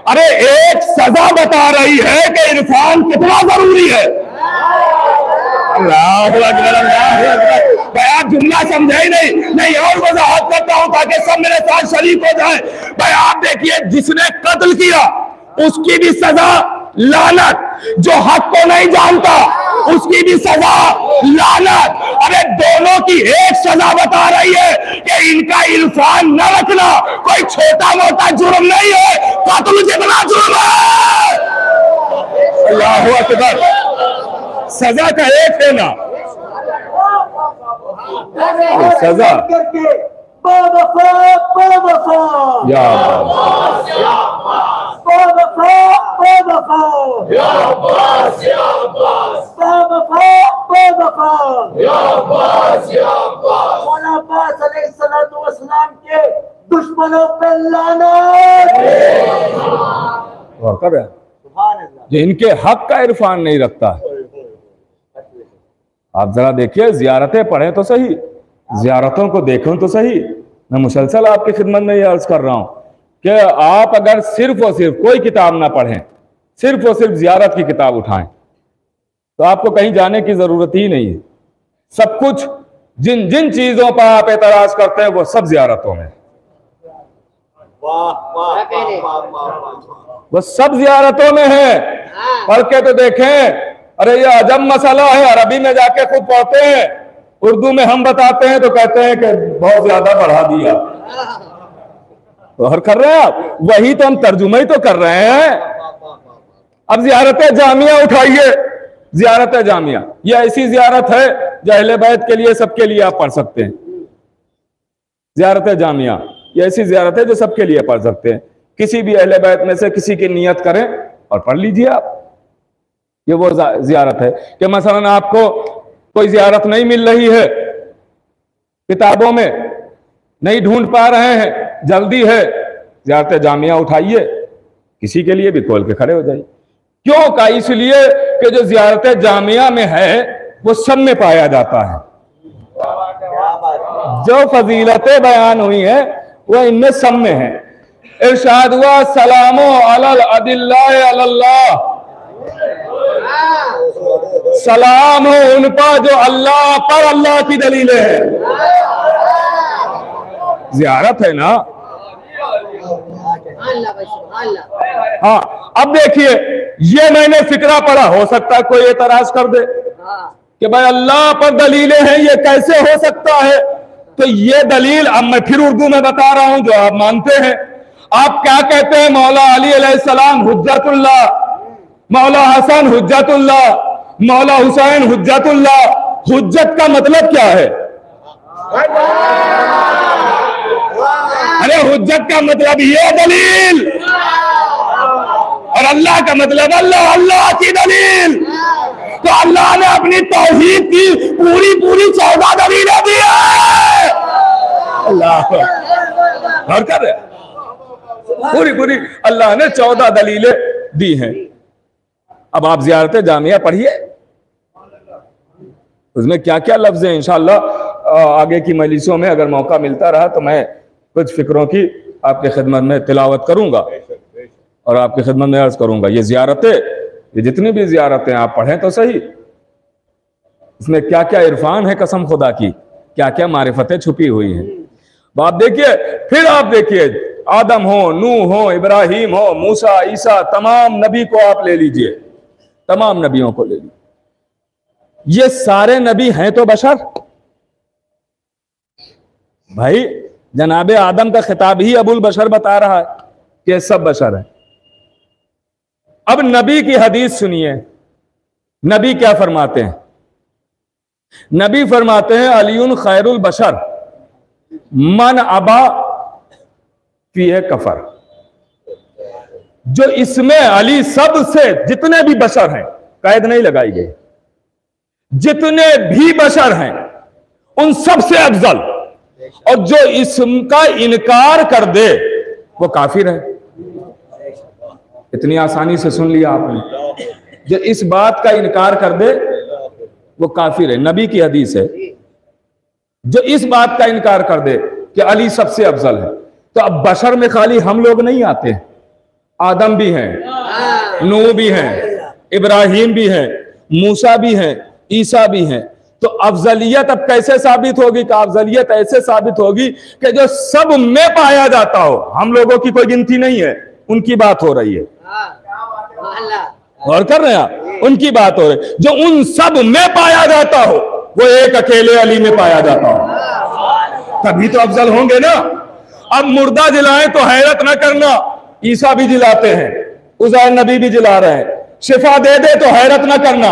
अरे एक सजा बता रही है कि इरफान कितना जरूरी है। अल्लाह अकबर, अल्लाह अकबर। भाई आप जुमला समझे ही नहीं और वजाहत करता हूं ताकि सब मेरे साथ शरीक हो जाए। भाई आप देखिए, जिसने कत्ल किया उसकी भी सजा लानत, जो हक को नहीं जानता उसकी भी सजा लानत। अरे दोनों की एक सजा बता रही है कि इनका इल्फान न रखना कोई छोटा मोटा जुर्म नहीं है, कत्ल जितना जुर्म है। अल्लाहु अकबर। सजा का एक है ना सजा। या के दुश्मनों पे लानत। कर रहे जो इनके हक का इरफान नहीं रखता है। आप जरा देखिए, जियारतें पढ़ें तो सही, जियारतों को देखें तो सही। मैं मुसलसल आपकी खिदमत में ये अर्ज कर रहा हूं कि आप अगर सिर्फ और सिर्फ कोई किताब ना पढ़ें, सिर्फ और सिर्फ जियारत की किताब उठाएं, तो आपको कहीं जाने की जरूरत ही नहीं है। सब कुछ जिन जिन चीजों पर आप एतराज करते हैं वो सब जियारतों में, वो सब जियारतों में है। पढ़ के तो देखें। अरे ये अजब मसला है, अरबी में जाके खुद पढ़ते हैं, उर्दू में हम बताते हैं तो कहते हैं कि बहुत ज्यादा बढ़ा दिया। तो हर कर रहे हैं आप, वही तो हम तर्जुमा ही तो कर रहे हैं। अब जियारत जामिया उठाइए, जियारत जामिया ये ऐसी जियारत है जो अहले बैत के लिए, सबके लिए आप पढ़ सकते हैं। जियारत जामिया ये ऐसी जियारत है जो सबके लिए पढ़ सकते हैं। किसी भी अहले बैत में से किसी की नियत करें और पढ़ लीजिए आप। ये वो जियारत है कि मसलन आपको कोई जियारत नहीं मिल रही है, किताबों में नहीं ढूंढ पा रहे हैं, जल्दी है, जियारत जामिया उठाइए, किसी के लिए भी खोल के खड़े हो जाइए। क्यों का? इसलिए कि जो जियारत जामिया में है वो सब में पाया जाता है। जो फजीलतें बयान हुई है वो इनमें सब में है। इरशाद हुआ सलामो अलल अदिल्लाह अल्लाह, सलाम हो उन पर जो अल्लाह पर अल्लाह की दलीलें हैं। जियारत है ना। हाँ, अब देखिए, ये मैंने फिक्रा पढ़ा, हो सकता है कोई एतराज कर दे कि भाई अल्लाह पर दलीलें हैं, ये कैसे हो सकता है? तो ये दलील अब मैं फिर उर्दू में बता रहा हूं जो आप मानते हैं। आप क्या कहते हैं? मौला अली अलैहिस्सलाम हुज्जतुल्लाह, मौला हसन हुज्जतुल्लाह, मौला हुसैन हुज्जतुल्लाह। हुज्जत का मतलब क्या है? अरे हुज्जत का मतलब ये दलील, और अल्लाह का मतलब अल्लाह, अल्लाह की दलील। तो अल्लाह ने अपनी तौहीद की पूरी पूरी 14 दलीलें दी है। अल्लाह और कर रहे, पूरी पूरी अल्लाह ने 14 दलीलें दी हैं। अब आप जियारत जामिया पढ़िए, उसमें क्या क्या लफ्ज हैं। इंशाअल्लाह आगे की मजलिसों में अगर मौका मिलता रहा तो मैं कुछ फिक्रों की आपके खिदमत में तिलावत करूंगा और आपकी खिदमत में अर्ज करूंगा। ये जियारतें, ये जितनी भी जियारतें आप पढ़ें तो सही, इसमें क्या क्या इरफान है कसम खुदा की, क्या क्या मारिफतें छुपी हुई हैं। आप देखिए, फिर आप देखिए, आदम हो, नूह हो, इब्राहिम हो, मूसा, ईसा, तमाम नबी को आप ले लीजिए, तमाम नबियों को ले लीजिए। ये सारे नबी हैं तो बशर। भाई जनाबे आदम का खिताब ही अबुल बशर बता रहा है कि सब बशर है। अब नबी की हदीस सुनिए, नबी क्या फरमाते हैं? नबी फरमाते हैं अलीउन खैरुल बशर मन अबा फीह कफर। जो इसमें अली सबसे, जितने भी बशर हैं, कैद नहीं लगाई गई, जितने भी बशर हैं उन सबसे अफजल, और जो इसका इनकार कर दे वो काफिर है। इतनी आसानी से सुन लिया आपने। जो इस बात का इनकार कर दे वो काफिर है। नबी की हदीस है। जो इस बात का इनकार कर दे कि अली सबसे अफजल है। तो अब बशर में खाली हम लोग नहीं आते हैं, आदम भी हैं, नूह भी हैं, इब्राहिम भी हैं, मूसा भी हैं, ईसा भी हैं। तो अफजलियत अब कैसे साबित होगी? कि अफजलियत ऐसे साबित होगी कि जो सब में पाया जाता हो, हम लोगों की कोई गिनती नहीं है, उनकी बात हो रही है। गौर कर रहे हैं आप? उनकी बात हो रही, जो उन सब में पाया जाता हो वो एक अकेले अली में पाया जाता हो, तभी तो अफजल होंगे ना। अब मुर्दा जिलाएं तो हैरत न करना, ईसा भी जिलाते हैं, उज़ैर नबी भी जिला रहे हैं। शिफा दे दे तो हैरत न करना,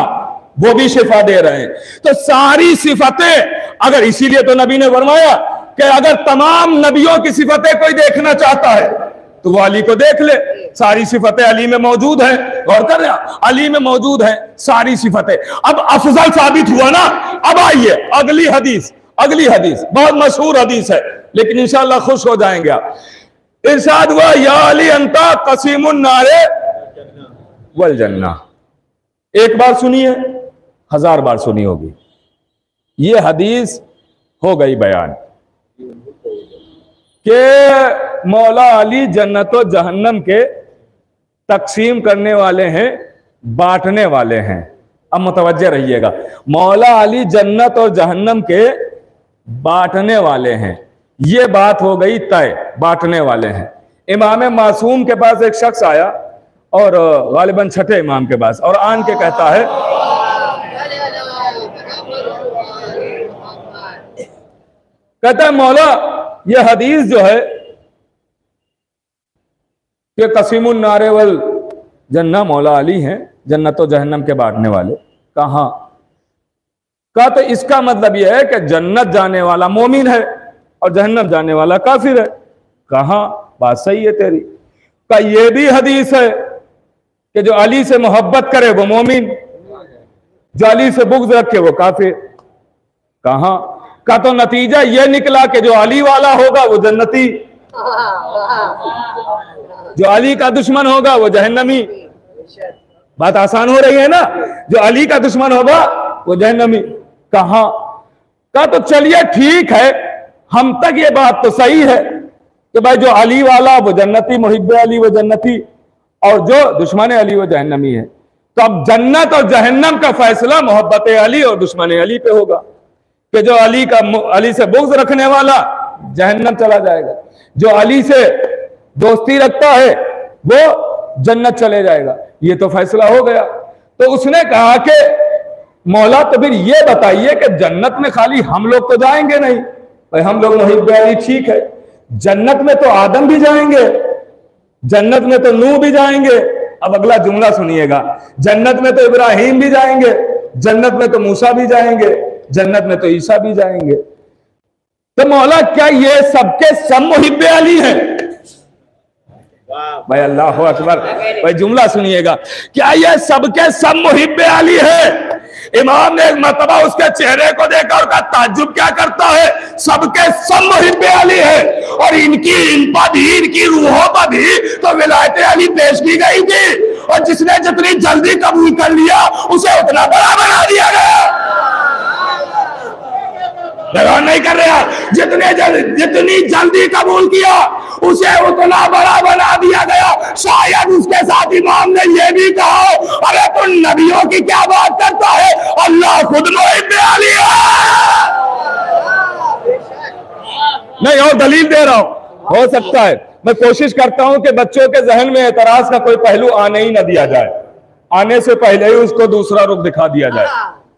वो भी शिफा दे रहे हैं। तो सारी सिफतें, अगर इसीलिए तो नबी ने फरमाया कि अगर तमाम नबियों की सिफतें कोई देखना चाहता है तो वो अली को देख ले, सारी सिफतें अली में मौजूद हैं। गौर कर रहे हैं, अली में मौजूद हैं सारी सिफतें। अब अफजल साबित हुआ ना। अब आइए अगली हदीस, अगली हदीस बहुत मशहूर हदीस है, लेकिन इंशाअल्लाह खुश हो जाएंगे आप। इरशाद हुआ, या अली अंता कसीमुन नारे वल जन्ना। एक बार सुनी है, 1000 बार सुनी होगी। ये हदीस हो गई बयान कि मौला अली जन्नत और जहन्नम के तकसीम करने वाले हैं, बांटने वाले हैं। अब मुतवज्जे रहिएगा, मौला अली जन्नत और जहन्नम के बांटने वाले हैं, ये बात हो गई तय, बांटने वाले हैं। इमाम मासूम के पास एक शख्स आया, और गालिबन छठे इमाम के पास, और आन के कहता है, कहता है मौला ये हदीस जो है कि कसीमुन नारे वल जन्ना, मौला अली हैं जन्नत और जहन्नम के बांटने वाले, कहां का? तो इसका मतलब यह है कि जन्नत जाने वाला मोमिन है और जहन्नम जाने वाला काफिर है। कहां? बात सही है तेरी। का ये भी हदीस है कि जो अली से मोहब्बत करे वो मोमिन, जो अली से बुग़्ज़ रखे वो काफिर। कहां का? तो नतीजा यह निकला कि जो अली वाला होगा वो जन्नती, जो अली का दुश्मन होगा वो जहन्नमी। बात आसान हो रही है ना? जो अली का दुश्मन होगा वो जहन्नमी। कहां का? तो चलिए ठीक है, हम तक ये बात तो सही है कि भाई जो अली वाला वो जन्नती, मुहिब्बे अली वो जन्नती, और जो दुश्मन अली वो जहन्नमी है। तो अब जन्नत और जहन्नम का फैसला मोहब्बत अली और दुश्मन अली पे होगा कि जो अली से बुग़्ज़ रखने वाला जहन्नम चला जाएगा, जो अली से दोस्ती रखता है वो जन्नत चले जाएगा। ये तो फैसला हो गया। तो उसने कहा कि मौला तो फिर ये बताइए कि जन्नत में खाली हम लोग तो जाएंगे नहीं, भाई हम लोग मुहिब्बे अली ठीक है, जन्नत में तो आदम भी जाएंगे, जन्नत में तो नूह भी जाएंगे। अब अगला जुमला सुनिएगा, जन्नत में तो इब्राहिम भी जाएंगे, जन्नत में तो मूसा भी जाएंगे, जन्नत में तो ईसा भी जाएंगे। तो मौला क्या ये सबके सब मुहिब्बे अली हैं? भाई अल्लाह अकबर, भाई जुमला सुनिएगा, क्या ये सबके सब मुहिब्बे अली है? इमाम ने एक मरतबा उसके चेहरे को देखा और कहा ताज्जुब क्या करता है, सबके सब मुहिब्बे अली है, और इनकी इन पर भी, इनकी रूहों पर भी तो विलायत अली पेश की गई थी, और जिसने जितनी जल्दी कबूल कर लिया उसे उतना बड़ा बना दिया गया। नहीं कर रहे, जितनी जल्दी कबूल किया उसे उतना बड़ा बना दिया गया। शायद उसके साथ इमाम ने यह भी कहा, अरे तू नबियों की क्या बात करता है, अल्लाह खुद मुहिब्बे अली है। नहीं, और दलील दे रहा हूं, हो सकता है मैं कोशिश करता हूं कि बच्चों के जहन में एतराज का कोई पहलू आने ही न दिया जाए, आने से पहले ही उसको दूसरा रुख दिखा दिया जाए।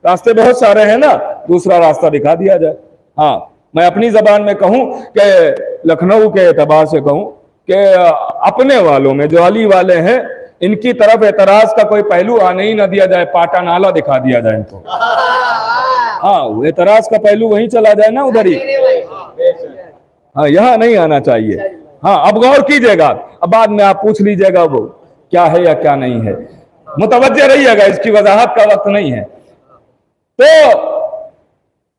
रास्ते बहुत सारे हैं ना, दूसरा रास्ता दिखा दिया जाए। हाँ, मैं अपनी जबान में कहूं कि लखनऊ के एतबार से कहूं कि अपने वालों में जो अली वाले हैं इनकी तरफ एतराज का कोई पहलू आने ही ना दिया जाए, पाटा नाला दिखा दिया जाए इनको। हाँ, एतराज का पहलू वहीं चला जाए ना, उधर ही। हाँ, यहाँ नहीं आना चाहिए। हाँ, अब गौर कीजिएगा, अब बाद में आप पूछ लीजिएगा वो क्या है या क्या नहीं है, मुतवज्जे रहिएगा, इसकी वजाहत का वक्त नहीं है। तो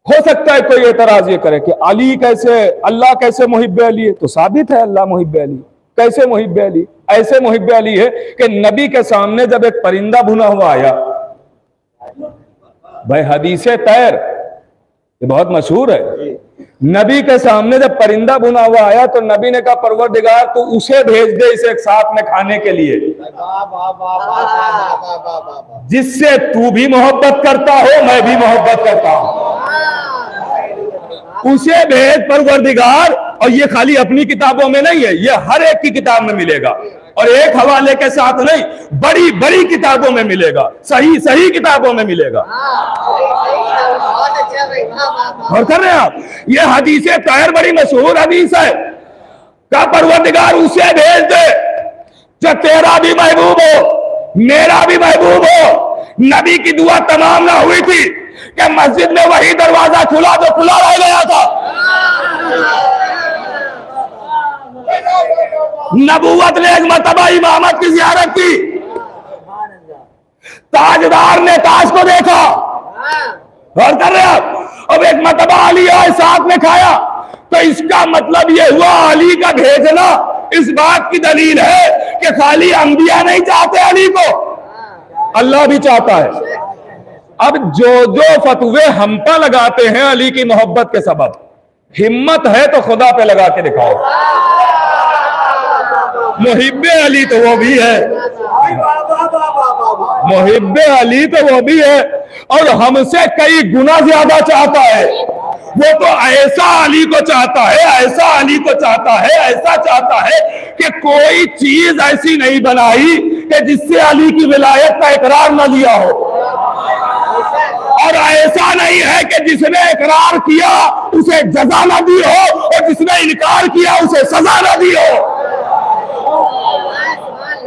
हो सकता है कोई एतराज ये करे कि अली कैसे, अल्लाह कैसे मुहिब्बे अली है? तो साबित है अल्लाह मुहिब्बे अली। कैसे मुहिब्बे अली? ऐसे मुहिब्बे अली है कि नबी के सामने जब एक परिंदा भुना हुआ आया, भाई हदीसे तैर ये बहुत मशहूर है, नबी के सामने जब परिंदा बुना हुआ आया तो नबी ने कहा परवरदिगार तो उसे भेज दे इसे एक साथ में खाने के लिए, जिससे तू भी मोहब्बत करता हो मैं भी मोहब्बत करता हूं। उसे भेज परवरदिगार। और ये खाली अपनी किताबों में नहीं है, ये हर एक की किताब में मिलेगा, और एक हवाले के साथ नहीं, बड़ी बड़ी किताबों में मिलेगा, सही सही किताबों में मिलेगा। और कर रहे हैं आप, ये हदीसे तैर बड़ी मशहूर हदीस है का परवरदिगार उसे भेज दे जो तेरा भी महबूब हो, मेरा भी महबूब हो। नबी की दुआ तमाम ना हुई थी कि मस्जिद में वही दरवाजा खुला जो खुला रह गया था। नबूवत ने एक मरतबा इमामत की ज़ियारत की, ताजदार ने ताज को देखा, और कर रहे आप, अब एक मरतबा अली आए साथ में खाया, तो इसका मतलब ये हुआ अली का भेजना इस बात की दलील है कि खाली अंबिया नहीं चाहते अली को, अल्लाह भी चाहता है। अब जो जो फतवे हम पर लगाते हैं अली की मोहब्बत के सबब, हिम्मत है तो खुदा पे लगा के दिखाओ। मुहिब्बे अली तो वो भी है, मुहिब्बे अली तो वो भी है, और हमसे कई गुना ज्यादा चाहता है। वो तो ऐसा अली को चाहता है, ऐसा अली को चाहता है, ऐसा चाहता है कि कोई चीज ऐसी नहीं बनाई कि जिससे अली की विलायत का इकरार न लिया हो, और ऐसा नहीं है कि जिसने इकरार किया उसे जजा न दी हो, और जिसने इनकार किया उसे सजा न दी हो।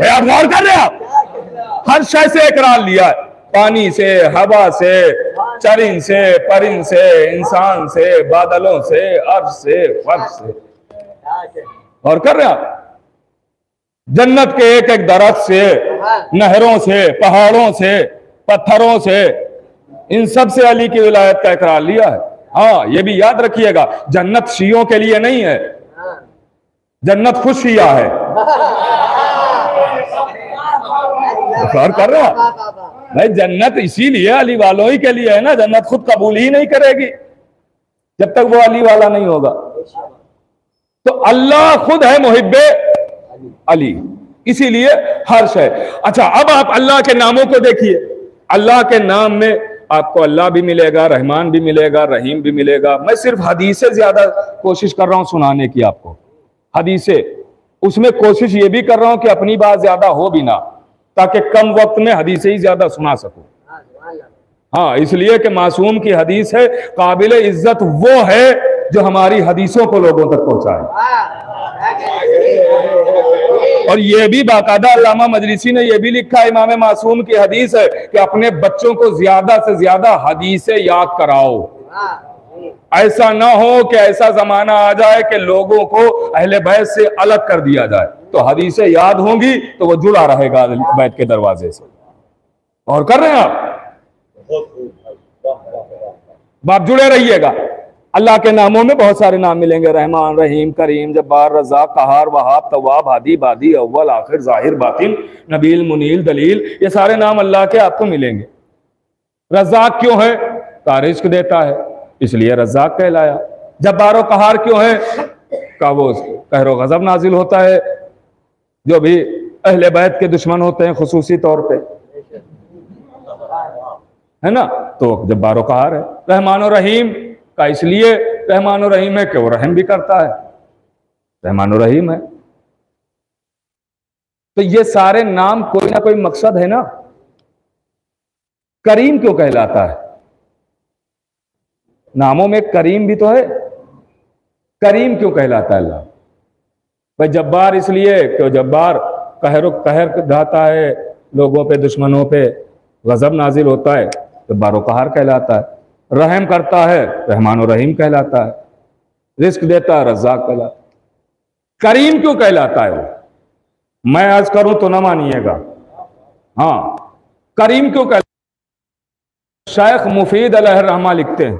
आप गौर कर रहे हैं, आप हर शय से इकरार लिया है, पानी से, हवा से, चरिंद से, परिंद से, इंसान से, बादलों से, अर्श से, फर्श से। और कर रहे आप, जन्नत के एक एक दरख्त से, नहरों से, पहाड़ों से, पत्थरों से, इन सब से अली की विलायत का इकरार लिया है। हाँ, ये भी याद रखिएगा, जन्नत शियों के लिए नहीं है, जन्नत खुद शिया है। कर रहे हो भाई, जन्नत इसीलिए अली वालों ही के लिए है ना, जन्नत खुद कबूल ही नहीं करेगी जब तक वो अली वाला नहीं होगा। तो अल्लाह खुद है मुहिब्बे अली, इसीलिए हर्ष है। अच्छा, अब आप अल्लाह के नामों को देखिए, अल्लाह के नाम में आपको अल्लाह भी मिलेगा, रहमान भी मिलेगा, रहीम भी मिलेगा। मैं सिर्फ हदीस से ज्यादा कोशिश कर रहा हूं सुनाने की आपको, हदीसे, उसमें कोशिश ये भी कर रहा हूं कि अपनी बात ज्यादा हो भी ना, ताकि कम वक्त में हदीसें ही ज्यादा सुना सकूं। हाँ, इसलिए कि मासूम की हदीस है, काबिल इज्जत वो है जो हमारी हदीसों को लोगों तक पहुंचाए। और ये भी बाकायदा अल्लामा मजलिसी ने यह भी लिखा है, इमाम मासूम की हदीस है कि अपने बच्चों को ज्यादा से ज्यादा हदीसें याद कराओ। ऐसा ना हो कि ऐसा जमाना आ जाए कि लोगों को अहले बैत से अलग कर दिया जाए, तो हदीसें याद होंगी तो वो जुड़ा रहेगा बैत के दरवाजे से। और कर रहे हैं आप जुड़े रहिएगा। अल्लाह के नामों में बहुत सारे नाम मिलेंगे, रहमान, रहीम, करीम, जब्बार, रज़ाक, कहार, वहाब, तवाब, हादी, बादी, अव्वल, आखिर, जाहिर, बातिन, नबील, मुनील, दलील, ये सारे नाम अल्लाह के आपको मिलेंगे। रज़ाक क्यों है? का रिज़्क़ देता है, इसलिए रज़ाक कहलाया। जब्बार कहार क्यों है? का वो कहरो गजब नाजिल होता है, जो भी अहले बैत के दुश्मन होते हैं खुसूसी तौर पे, है ना, तो जब्बार कहार है। रहमान और रहीम का इसलिए रहमान और रहीम है कि वो रहम भी करता है, रहमान और रहीम है। तो ये सारे नाम कोई ना कोई मकसद है ना। करीम क्यों कहलाता है? नामों में करीम भी तो है। करीम क्यों कहलाता है अल्लाह? भाई जब्बार इसलिए क्यों, जब्बार कहर ढाता है लोगों पे, दुश्मनों पे, गजब नाजिल होता है, जब्बार कहर कहलाता है। रहम करता है, रहमान और रहीम कहलाता है। रिस्क देता है, रज़ाक कहलाता है। करीम क्यों कहलाता है वो? मैं आज करूं तो ना मानिएगा। हाँ, करीम क्यों कहलाता? शेख मुफीद अलैहि रहमा लिखते हैं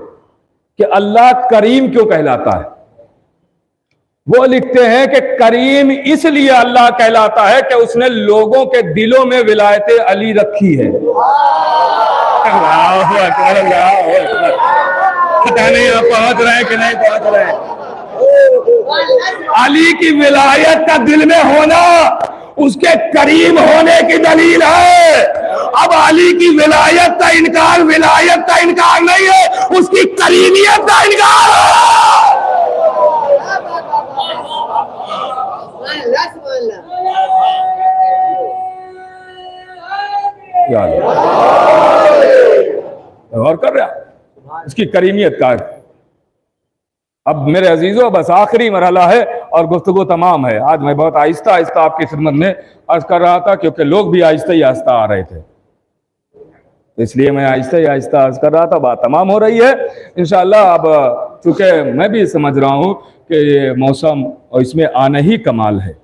कि अल्लाह करीम क्यों कहलाता है। वो लिखते हैं कि करीम इसलिए अल्लाह कहलाता है कि उसने लोगों के दिलों में विलायत अली रखी है। पता नहीं आप पहुंच रहे हैं कि नहीं पहुंच रहे हैं। अली की विलायत का दिल में होना उसके करीम होने की दलील है। अब अली की विलायत का इनकार नहीं है, उसकी करीमियत का इनकार है। या अल्लाह। गौर कर रहे हैं इसकी करीमियत का। अब मेरे अजीजों बस आखिरी मरहला है और गुफ्तगू तमाम है। आज मैं बहुत आहिस्ता आहिस्ता आपकी खिदमत में अर्ज कर रहा था क्योंकि लोग भी आहिस्ता ही आहिस्ता आ रहे थे, इसलिए मैं आहिस्ता ही आहिस्ता अर्ज कर रहा था। बात तमाम हो रही है इंशाअल्लाह। अब चूंकि मैं भी समझ रहा हूँ कि ये मौसम और इसमें आना ही कमाल है,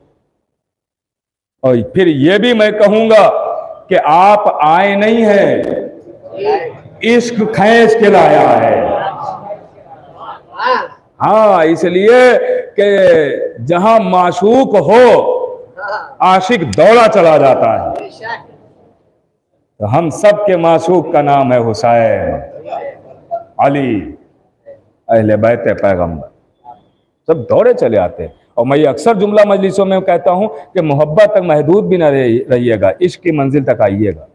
और फिर ये भी मैं कहूँगा कि आप आए नहीं हैं, इश्क खींच के लाया है। हाँ, इसलिए कि जहां माशूक हो आशिक दौड़ा चला जाता है। तो हम सब के माशूक का नाम है हुसैन, अली, अहले बैत पैगंबर, सब दौड़े चले आते हैं। और मैं ये अक्सर जुमला मजलिसों में कहता हूं कि मोहब्बत तक महदूद भी न रहिएगा, इश्क की मंजिल तक आइएगा।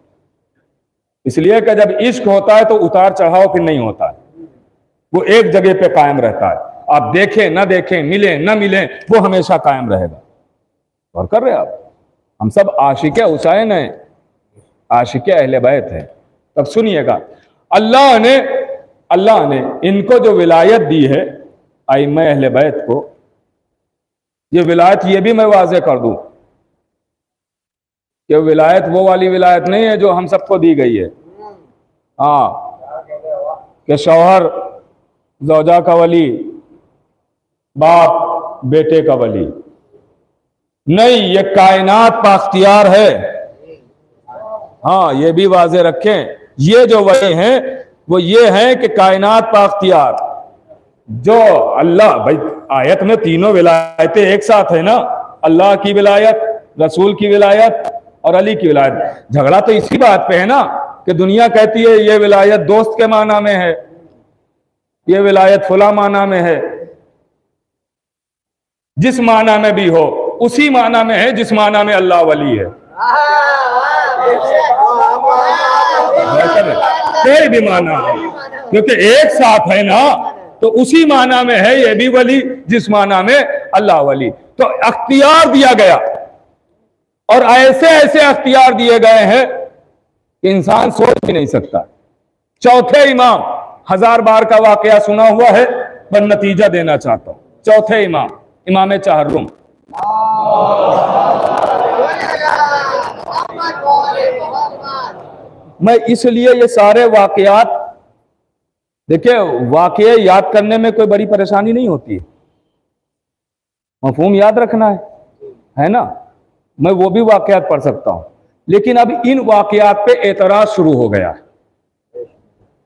इसलिए कि जब इश्क होता है तो उतार चढ़ाव फिर नहीं होता है, वो एक जगह पे कायम रहता है। आप देखें न देखें, मिले न मिले, वो हमेशा कायम रहेगा। और कर रहे आप, हम सब आशिक हुसैन हैं, आशिक अहले बैत हैं। तब सुनिएगा, अल्लाह ने इनको जो विलायत दी है आइम्मा अहले बैत को, ये विलायत, ये भी मैं वाज़ेह कर दूं कि विलायत वो वाली विलायत नहीं है जो हम सबको दी गई है। हाँ, कि शौहर ज़ौजा का वली, बाप बेटे का वली नहीं, ये कायनात पाख्तियार है। हाँ, ये भी वाज़ेह रखें, ये जो वली हैं वो ये हैं कि कायनात पाख्तियार, जो अल्लाह, भाई आयत में तीनों विलायतें एक साथ है ना, अल्लाह की विलायत, रसूल की विलायत और अली की विलायत। झगड़ा तो इसी बात पे है ना कि दुनिया कहती है ये विलायत दोस्त के माना में है, ये विलायत फुला माना में है। जिस माना में भी हो उसी माना में है जिस माना में अल्लाह वली है। कोई भी माना है, क्योंकि एक साथ है ना, तो उसी माना में है ये भी वली जिस माना में अल्लाह वली। तो अख्तियार दिया गया, और ऐसे ऐसे अख्तियार दिए गए हैं कि इंसान सोच भी नहीं सकता। चौथे इमाम, 1000 बार का वाकया सुना हुआ है, पर नतीजा देना चाहता हूं। चौथे इमाम, इमाम चहर्रुम, मैं इसलिए ये सारे वाकयात, देखिए वाकये याद करने में कोई बड़ी परेशानी नहीं होती है, मफहूम याद रखना है ना। मैं वो भी वाकयात पढ़ सकता हूं, लेकिन अब इन वाकयात पे एतराज शुरू हो गया है,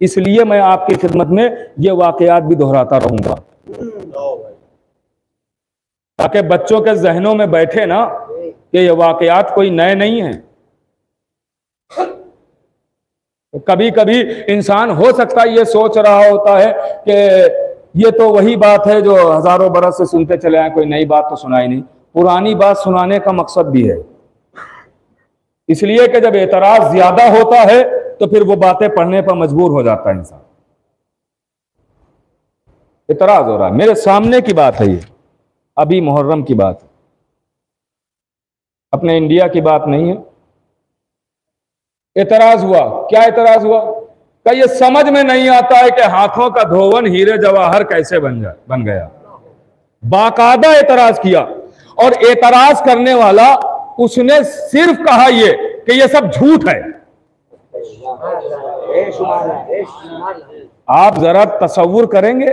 इसलिए मैं आपकी खिदमत में ये वाकयात भी दोहराता रहूंगा, ताकि बच्चों के जहनों में बैठे ना कि ये वाकयात कोई नए नहीं हैं। तो कभी कभी इंसान हो सकता है ये सोच रहा होता है कि ये तो वही बात है जो हजारों बरस से सुनते चले आए, कोई नई बात तो सुनाई नहीं। पुरानी बात सुनाने का मकसद भी है, इसलिए कि जब एतराज ज्यादा होता है तो फिर वो बातें पढ़ने पर मजबूर हो जाता है इंसान। एतराज हो रहा है, मेरे सामने की बात है, ये अभी मुहर्रम की बात है, अपने इंडिया की बात नहीं है। एतराज हुआ, क्या एतराज हुआ? क्या ये समझ में नहीं आता है कि हाथों का धोवन हीरे जवाहर कैसे बन गया? बाकायदा एतराज किया, और एतराज करने वाला उसने सिर्फ कहा ये कि ये सब झूठ है। आप जरा तसव्वुर करेंगे,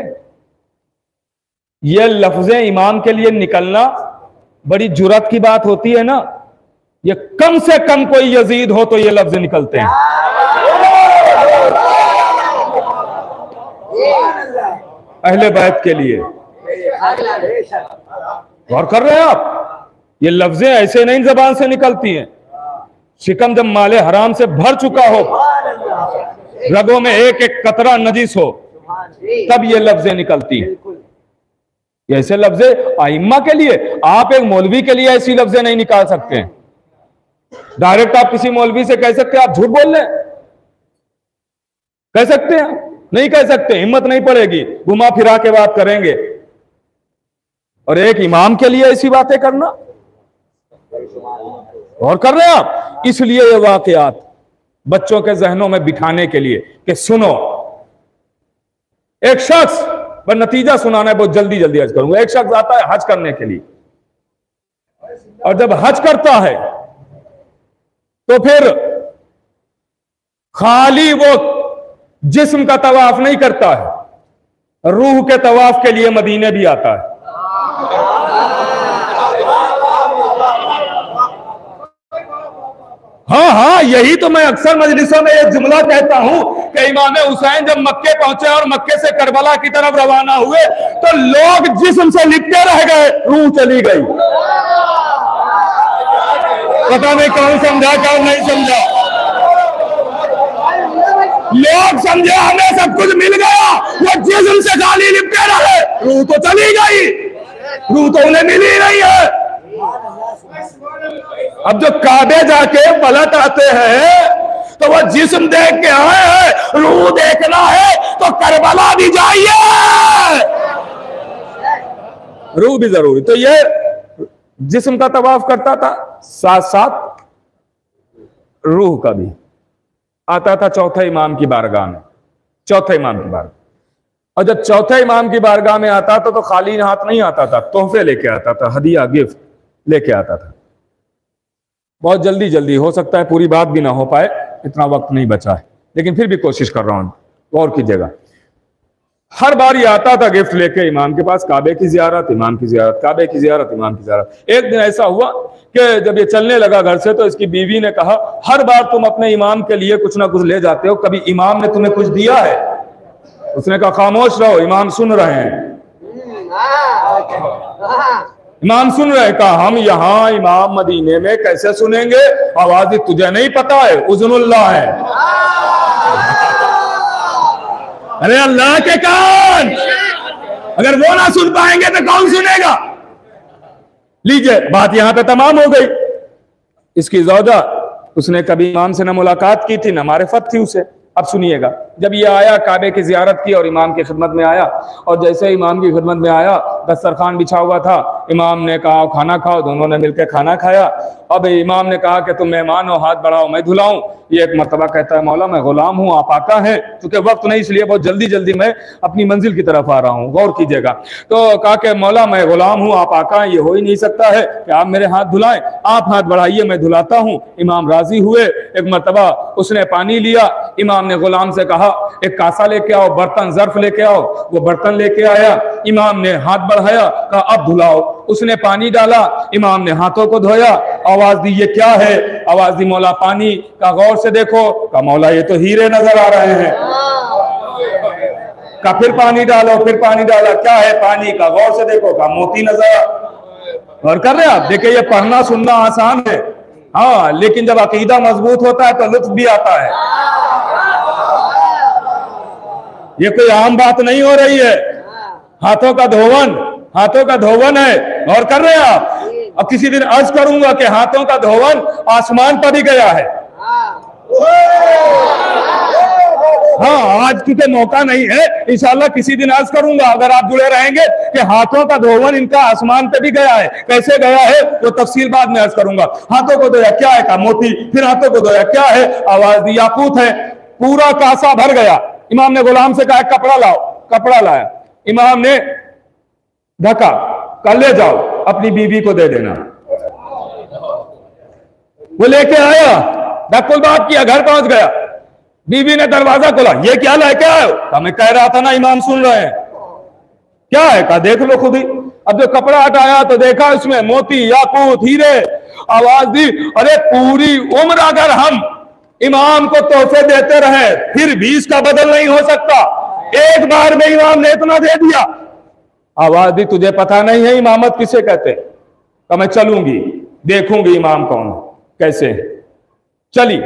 ये लफ्ज़े इमाम के लिए निकलना बड़ी जुर्रत की बात होती है ना। ये कम से कम कोई यजीद हो तो ये लफ्ज निकलते हैं। अहले बैत के लिए गौर कर रहे हैं आप, ये लफ्जें ऐसे नहीं जबान से निकलती हैं। शिकम जब माले हराम से भर चुका हो, रगों में एक एक कतरा नजीस हो, तब ये लफ्जें निकलती हैं। ऐसे लफ्जे आइम्मा के लिए, आप एक मौलवी के लिए ऐसी लफ्जें नहीं निकाल सकते हैं। डायरेक्ट आप किसी मौलवी से कह सकते हैं आप झूठ बोल रहे हैं? कह सकते हैं? नहीं कह सकते, हिम्मत नहीं पड़ेगी, घुमा फिरा के बात करेंगे। और एक इमाम के लिए ऐसी बातें करना, और कर रहे हैं आप। इसलिए ये वाकयात बच्चों के जहनों में बिठाने के लिए कि सुनो, एक शख्स पर नतीजा सुनाना है, बहुत जल्दी जल्दी हज करूंगा। एक शख्स आता है हज करने के लिए, और जब हज करता है तो फिर खाली वो जिस्म का तवाफ नहीं करता है, रूह के तवाफ के लिए मदीने भी आता है। हाँ हाँ, यही तो मैं अक्सर मजलिसों में एक जुमला कहता हूं कि इमाम हुसैन जब मक्के पहुंचे और मक्के से करबला की तरफ रवाना हुए तो लोग जिस्म से लिपटे रह गए, रूह चली गई। पता नहीं कौन समझा कौन नहीं समझा। लोग समझे हमें सब कुछ मिल गया, वो जिस्म से खाली लिपटे रहे, रूह तो चली गई, रूह तो उन्हें मिल ही नहीं है। अब जो काबे जाके पलट आते हैं तो वह जिस्म देख के आए हैं, रूह देखना है तो करबला भी जाइए, रूह भी जरूरी। तो ये जिस्म का तवाफ करता था, साथ साथ रूह का भी आता था चौथे इमाम की बारगाह में, चौथे इमाम की बारगाह। और जब चौथे इमाम की बारगाह में आता था तो खाली हाथ नहीं आता था, तोहफे लेके आता था, हदिया गिफ्ट लेके आता था। बहुत जल्दी जल्दी, हो सकता है पूरी बात भी ना हो पाए, इतना वक्त नहीं बचा है, लेकिन फिर भी कोशिश कर रहा हूं, गौर कीजिएगा। हर बार ये आता था गिफ्ट लेके इमाम के पास, काबे की जियारत, इमाम की जियारत, काबे की जियारत, इमाम की जियारत। एक दिन ऐसा हुआ कि जब ये चलने लगा घर से तो इसकी बीवी ने कहा, हर बार तुम अपने इमाम के लिए कुछ ना कुछ ले जाते हो, कभी इमाम ने तुम्हें कुछ दिया है? उसने कहा खामोश रहो, इमाम सुन रहे हैं। इमाम सुन रहे, कहा हम यहाँ इमाम मदीने में कैसे सुनेंगे, आवाज तुझे नहीं पता है, उज़्नुल्लाह है। अरे अल्लाह के कान, अगर वो ना सुन पाएंगे तो कौन सुनेगा? लीजिए, बात यहां पे तमाम हो गई। इसकी ज़ौजा, उसने कभी इमाम से ना मुलाकात की थी, ना मारिफत थी उसे। अब सुनिएगा, जब ये आया काबे की जियारत की और इमाम की खिदमत में आया, और जैसे इमाम की खिदमत में आया, दस्तरखान बिछा हुआ था, इमाम ने कहा खाना खाओ, दोनों ने मिलकर खाना खाया। अब इमाम ने कहा कि तुम मेहमान हो, हाथ बढ़ाओ मैं धुलाऊं। ये एक मर्तबा कहता है, मौला मैं गुलाम हूं, आप आका हैं, क्योंकि वक्त नहीं इसलिए बहुत जल्दी जल्दी मैं अपनी मंजिल की तरफ आ रहा हूं, गौर कीजिएगा। तो कहा कि मौला मैं गुलाम हूं, आप आका हैं, ये हो ही नहीं सकता है कि आप मेरे हाथ धुलाएं, आप हाथ बढ़ाइए मैं धुलाता हूं। इमाम राजी हुए। एक मर्तबा उसने पानी लिया, इमाम ने गुलाम से कहा एक कासा लेके आओ, बर्तन जर्फ लेके आओ, वो बर्तन लेके आया। इमाम ने हाथ बढ़ाया, कहा अब धुलाओ। उसने पानी डाला, इमाम ने हाथों को धोया। आवाज दी ये क्या है? आवाज दी मौला पानी। का गौर से देखो। का मौला ये तो हीरे नजर आ रहे हैं। का फिर पानी डालो, फिर पानी डाला, क्या है पानी? का गौर से देखो। का मोती नजर। और कर रहे आप देखिए, ये पढ़ना सुनना आसान है, हाँ, लेकिन जब अकीदा मजबूत होता है तो लुत्फ भी आता है। ये कोई आम बात नहीं हो रही है। हाथों का धोवन, हाथों का धोवन है। और कर रहे हैं आप। अब किसी दिन अर्ज करूंगा कि हाथों का धोवन आसमान पर भी गया है। हाँ, आज क्योंकि मौका नहीं है, इंशाल्लाह किसी दिन अर्ज करूंगा, अगर आप जुड़े रहेंगे, कि हाथों का धोवन इनका आसमान पे भी गया है। कैसे गया है वो तफसील बाद में अर्ज करूंगा। हाथों को धोया, क्या है? का मोती। फिर हाथों को धोया, क्या है? आवाज दी याकूत है। पूरा कासा भर गया। इमाम ने गुलाम से कहा कपड़ा लाओ। कपड़ा लाया। इमाम ने ढका, कल ले जाओ अपनी बीवी को दे देना। वो लेके आया, धक्कुल बात किया, घर पहुंच गया। बीवी ने दरवाजा खोला, ये क्या लेके आए हो? मैं कह रहा था ना इमाम सुन रहे हैं। क्या है? कहा देख लो खुद ही। अब जो कपड़ा हटाया तो देखा इसमें मोती, याकूत, हीरे। आवाज दी, अरे पूरी उम्र अगर हम इमाम को तोहफे देते रहे फिर भी इसका बदल नहीं हो सकता। एक बार में इमाम ने इतना दे दिया। आवाज दी, तुझे पता नहीं है इमामत किसे कहते? तो मैं चलूंगी, देखूंगी इमाम कौन कैसे। चली,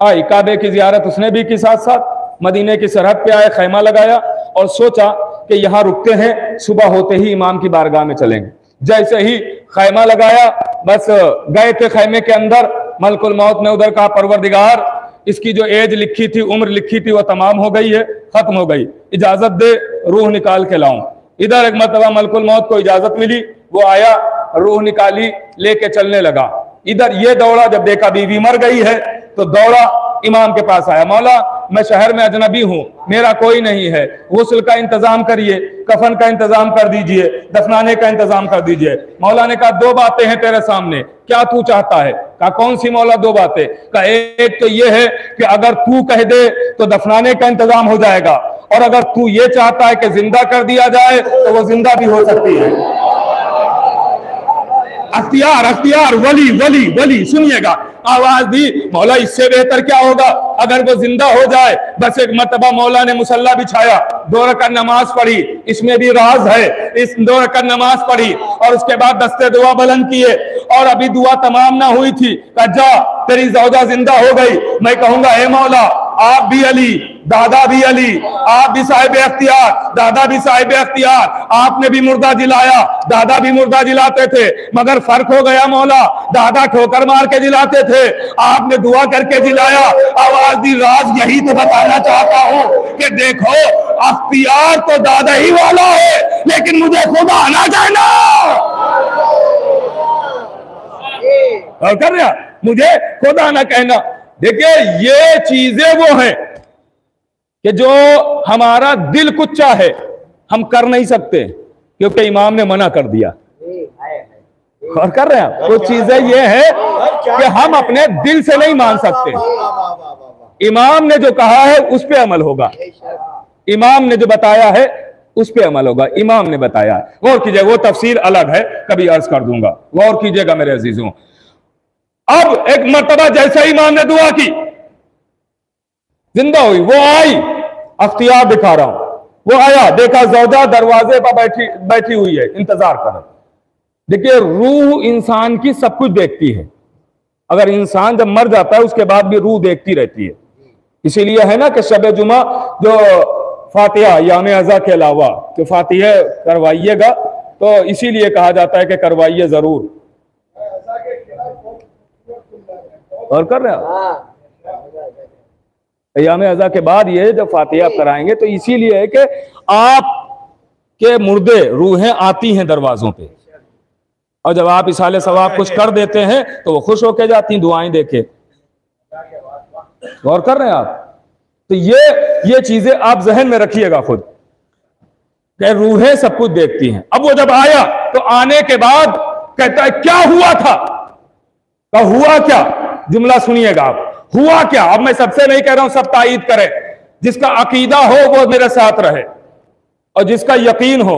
आई काबे की जियारत उसने भी की, साथ साथ मदीने की सरहद पे आए, खैमा लगाया और सोचा कि यहां रुकते हैं, सुबह होते ही इमाम की बारगाह में चलेंगे। जैसे ही खैमा लगाया, बस गए थे खैमे के अंदर, मलकुल मौत ने उधर कहा परवरदिगार, इसकी जो एज लिखी थी, उम्र लिखी थी, वो तमाम हो गई है, खत्म हो गई, इजाजत दे रूह निकाल के लाऊं। इधर एक मरतबा मलकुल मौत को इजाजत मिली, वो आया, रूह निकाली, लेके चलने लगा। इधर ये दौड़ा, जब देखा बीवी मर गई है तो दौड़ा इमाम के पास आया, मौला मैं शहर में अजनबी हूं, मेरा कोई नहीं है, गुस्ल का इंतजाम करिए, कफन का इंतजाम कर दीजिए, दफनाने का इंतजाम कर दीजिए। मौला ने कहा दो बातें हैं तेरे सामने, क्या तू चाहता है? कहा कौन सी मौला दो बातें? कहा एक तो ये है कि अगर तू कह दे तो दफनाने का इंतजाम हो जाएगा, और अगर तू ये चाहता है कि जिंदा कर दिया जाए तो वो जिंदा भी हो सकती है। अख्तियार अख्तियार, वली वली वली, सुनिएगा, आवाज दी। मौला इससे बेहतर क्या होगा अगर वो जिंदा हो जाए। बस एक मर्तबा मौला ने मुसल्ला बिछाया, 2 रकात नमाज पढ़ी, इसमें भी राज है, इस 2 रकात नमाज पढ़ी और उसके बाद दस्ते दुआ बुलंद किए, और अभी दुआ तमाम ना हुई थी, कहा जा तेरी जौजा जिंदा हो गई। मैं कहूंगा हे मौला, आप भी अली, दादा भी अली, आप भी साहिब अख्तियार, दादा भी साहिब अख्तियार, आपने भी मुर्दा जिलाया, दादा भी मुर्दा जिलाते थे, मगर फर्क हो गया मौला, दादा ठोकर मार के जिलाते थे, आपने दुआ करके जिलाया। आवाज दी, राज यही तो बताना चाहता हूं कि देखो अख्तियार तो दादा ही वाला है, लेकिन मुझे खुदा आना कहना और कर रहा, मुझे खुदा ना कहना। देखिए ये चीजें वो हैं कि जो हमारा दिल कुछ चाहे हम कर नहीं सकते, क्योंकि इमाम ने मना कर दिया। और कर रहे हैं कुछ चीजें ये है कि हम अपने दिल से नहीं मान सकते। इमाम ने जो कहा है उस पे अमल होगा, इमाम ने जो बताया है उस पे अमल होगा, इमाम ने बताया है। गौर कीजिए, वो तफसीर अलग है, कभी अर्ज कर दूंगा, गौर कीजिएगा मेरे अजीजों। अब एक मर्तबा जैसे इमाम ने दुआ की, जिंदा हुई, वो आई, अख्तियार दिखा रहा हूं, वो आया, देखा जौजा दरवाजे पर बैठी हुई है, इंतजार कर रहा। देखिए रूह इंसान की सब कुछ देखती है, अगर इंसान जब मर जाता है उसके बाद भी रूह देखती रहती है। इसीलिए है ना कि शब जुमा जो फातिहा याम अज़ा के अलावा जो फातिहा करवाइएगा, तो इसीलिए कहा जाता है कि करवाइए जरूर। और कर रहे हैं याम अज़ा के बाद ये जब फातिहा कराएंगे तो इसीलिए है कि आप के मुर्दे रूहें आती हैं दरवाजों पे, और जब आप इसाले सवाब कुछ कर देते हैं तो वो खुश होके जाती हैं दुआएं देके। गौर कर रहे हैं आप? तो ये चीजें आप जहन में रखिएगा खुद, कि रूहें सब कुछ देखती हैं। अब वो जब आया तो आने के बाद कहता है क्या हुआ था? तो हुआ क्या, जुमला सुनिएगा आप, हुआ क्या? अब मैं सबसे नहीं कह रहा हूं सब तायीद करें, जिसका अकीदा हो वो मेरे साथ रहे और जिसका यकीन हो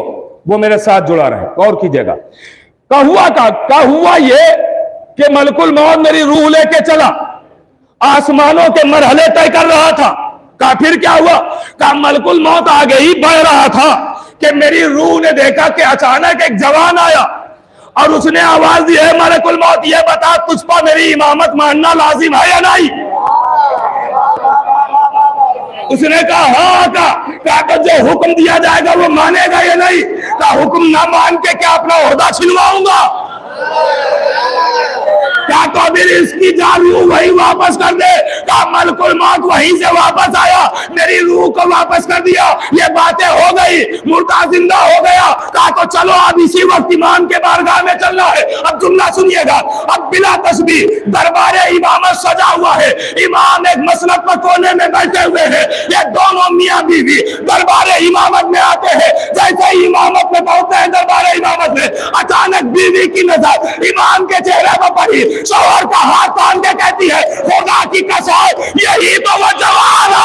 वो मेरे साथ जुड़ा रहे। गौर कीजिएगा, का हुआ ये कि मलकुल मौत मेरी रूह लेके चला, आसमानों के मरहले तय कर रहा था। का फिर क्या हुआ? का मलकुल मौत आगे ही बढ़ रहा था कि मेरी रूह ने देखा कि अचानक एक जवान आया और उसने आवाज दी, है मलकुल मौत ये बता तुझ पर मेरी इमामत मानना लाजिम है या नहीं? उसने कहा हाँ। कहा जो हुक्म दिया जाएगा वो मानेगा या नहीं? कहा हुक्म ना मान के क्या अपना ओहदा छिलवाऊंगा? क्या तो अभी इसकी जान रूह वही वापस कर दे? कहा मलकुल मौत वहीं से वापस आया, मेरी रूह को वापस कर दिया, ये बातें हो गई, मुर्दा जिंदा हो गया। कहा तो चलो अब इसी वक्त इमाम के बारगाह में चलना है। अब जुमला सुनिएगा, अब बिला तस्बीह दरबारे इमामत सजा हुआ है, इमाम एक मसनद पर कोने में बैठे हुए हैं, ये दोनों मियां बीवी दरबारे इमामत में आते हैं। जैसे ही इमामत में पहुंचते हैं दरबारे इमामत में, अचानक बीवी की नजर इमाम के चेहरे पर पड़ी, शौहर का हाथ तान के कहती है खुदा की कसम यही तो वो जवान है।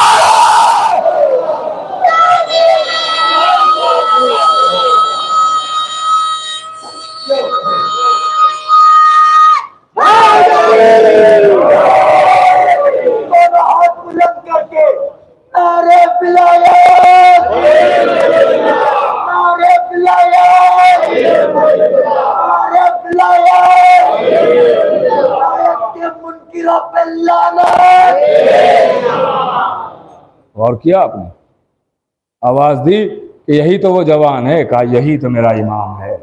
हाथ बुलंद करके नारे पिलाया, नारे पिलाया, नारे पिलाया, के मुनकिरों पे लानत। और किया आपने, आवाज दी कि यही तो वो जवान है। कहा यही तो मेरा इमाम है।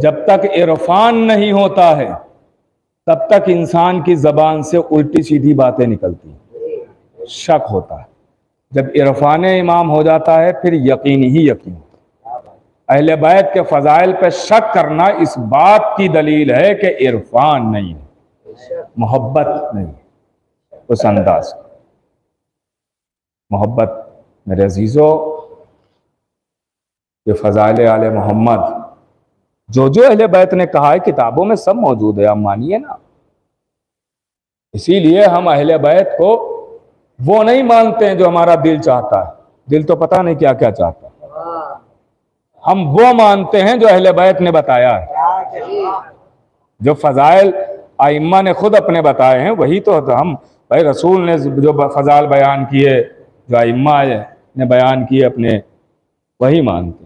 जब तक इरफान नहीं होता है तब तक इंसान की जबान से उल्टी सीधी बातें निकलती हैं, शक होता है। जब इरफान इमाम हो जाता है फिर यकीन ही यकीन। अहले बैत के फजाइल पे शक करना इस बात की दलील है कि इरफान नहीं है, मोहब्बत नहीं है उस अंदाज की। मोहब्बत मेरे अजीजों, ये फजाइल आले मोहम्मद जो अहले बैत ने कहा है किताबों में सब मौजूद है, आप मानिए ना। इसीलिए हम अहले बैत को वो नहीं मानते हैं जो हमारा दिल चाहता है, दिल तो पता नहीं क्या क्या चाहता है। हम वो मानते हैं जो अहले बैत ने बताया है, जो फजाइल आइम्मा ने खुद अपने बताए हैं वही तो हम, भाई रसूल ने जो फजाइल बयान किए, जो आइम्मा ने बयान किए अपने, वही मानते।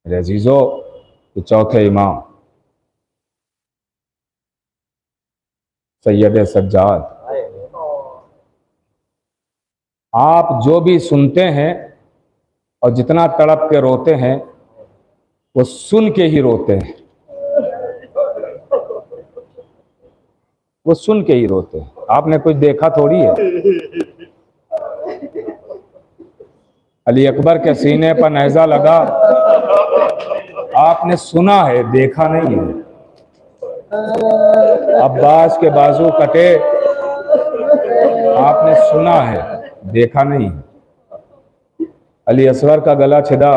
मेरे अजीजों, तो चौथे इमाम सैयद सज्जाद, आप जो भी सुनते हैं और जितना तड़प के रोते हैं वो सुन के ही रोते हैं, वो सुन के ही रोते हैं। आपने कुछ देखा थोड़ी है। अली अकबर के सीने पर नेज़ा लगा, आपने सुना है, देखा नहीं है। अब्बास के बाजू कटे, आपने सुना है, देखा नहीं है। अली असगर का गला छिदा,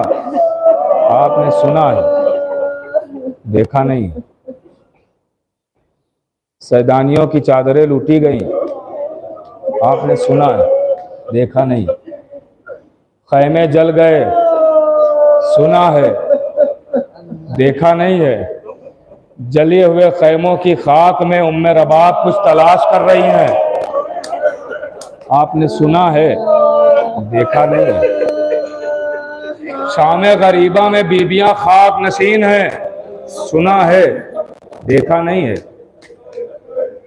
आपने सुना है, देखा नहीं है। सैदानियों की चादरें लूटी गई, आपने सुना है, देखा नहीं। खैमे जल गए, सुना है, देखा नहीं है। जले हुए खैमों की खाक में उम्मे रबाब कुछ तलाश कर रही हैं, आपने सुना है, देखा नहीं है। शाम गरीबा में बीबियां खाक नशीन हैं, सुना है, देखा नहीं है।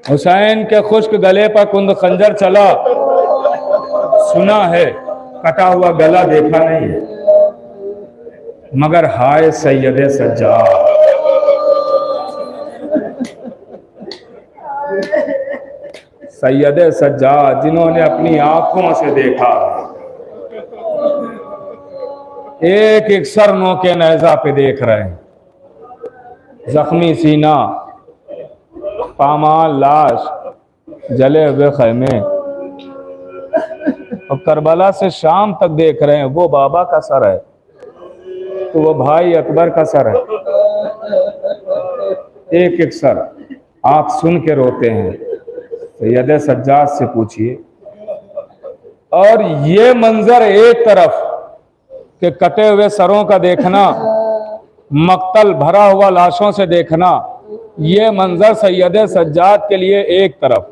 हुसैन के खुश्क गले पर कुंद खंजर चला, सुना है, कटा हुआ गला देखा नहीं है। मगर हाय सैयद सज्जाद, सैयद सज्जाद जिन्होंने अपनी आंखों से देखा, एक एक सर नोके नेज़ा पे देख रहे हैं, जख्मी सीना, पामाल लाश, जले हुए खैमे, और करबला से शाम तक देख रहे हैं। वो बाबा का सर है तो वो भाई अकबर का सर है, एक एक सर। आप सुन के रोते हैं, सैयद सज्जाद से पूछिए। और ये मंजर एक तरफ के कटे हुए सरों का देखना, मक्तल भरा हुआ लाशों से देखना, ये मंजर सैयद सज्जाद के लिए एक तरफ।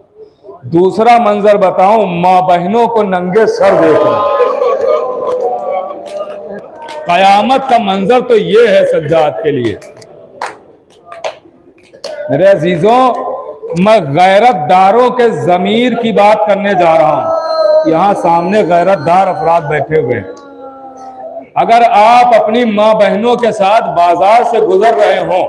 दूसरा मंजर बताऊं, माँ बहनों को नंगे सर देखना। कयामत का मंजर तो ये है सज्जाद के लिए। मेरे अजीजों, मैं गैरतदारों के ज़मीर की बात करने जा रहा हूं। यहां सामने गैरतदार अफराद बैठे हुए हैं। अगर आप अपनी माँ बहनों के साथ बाजार से गुजर रहे हो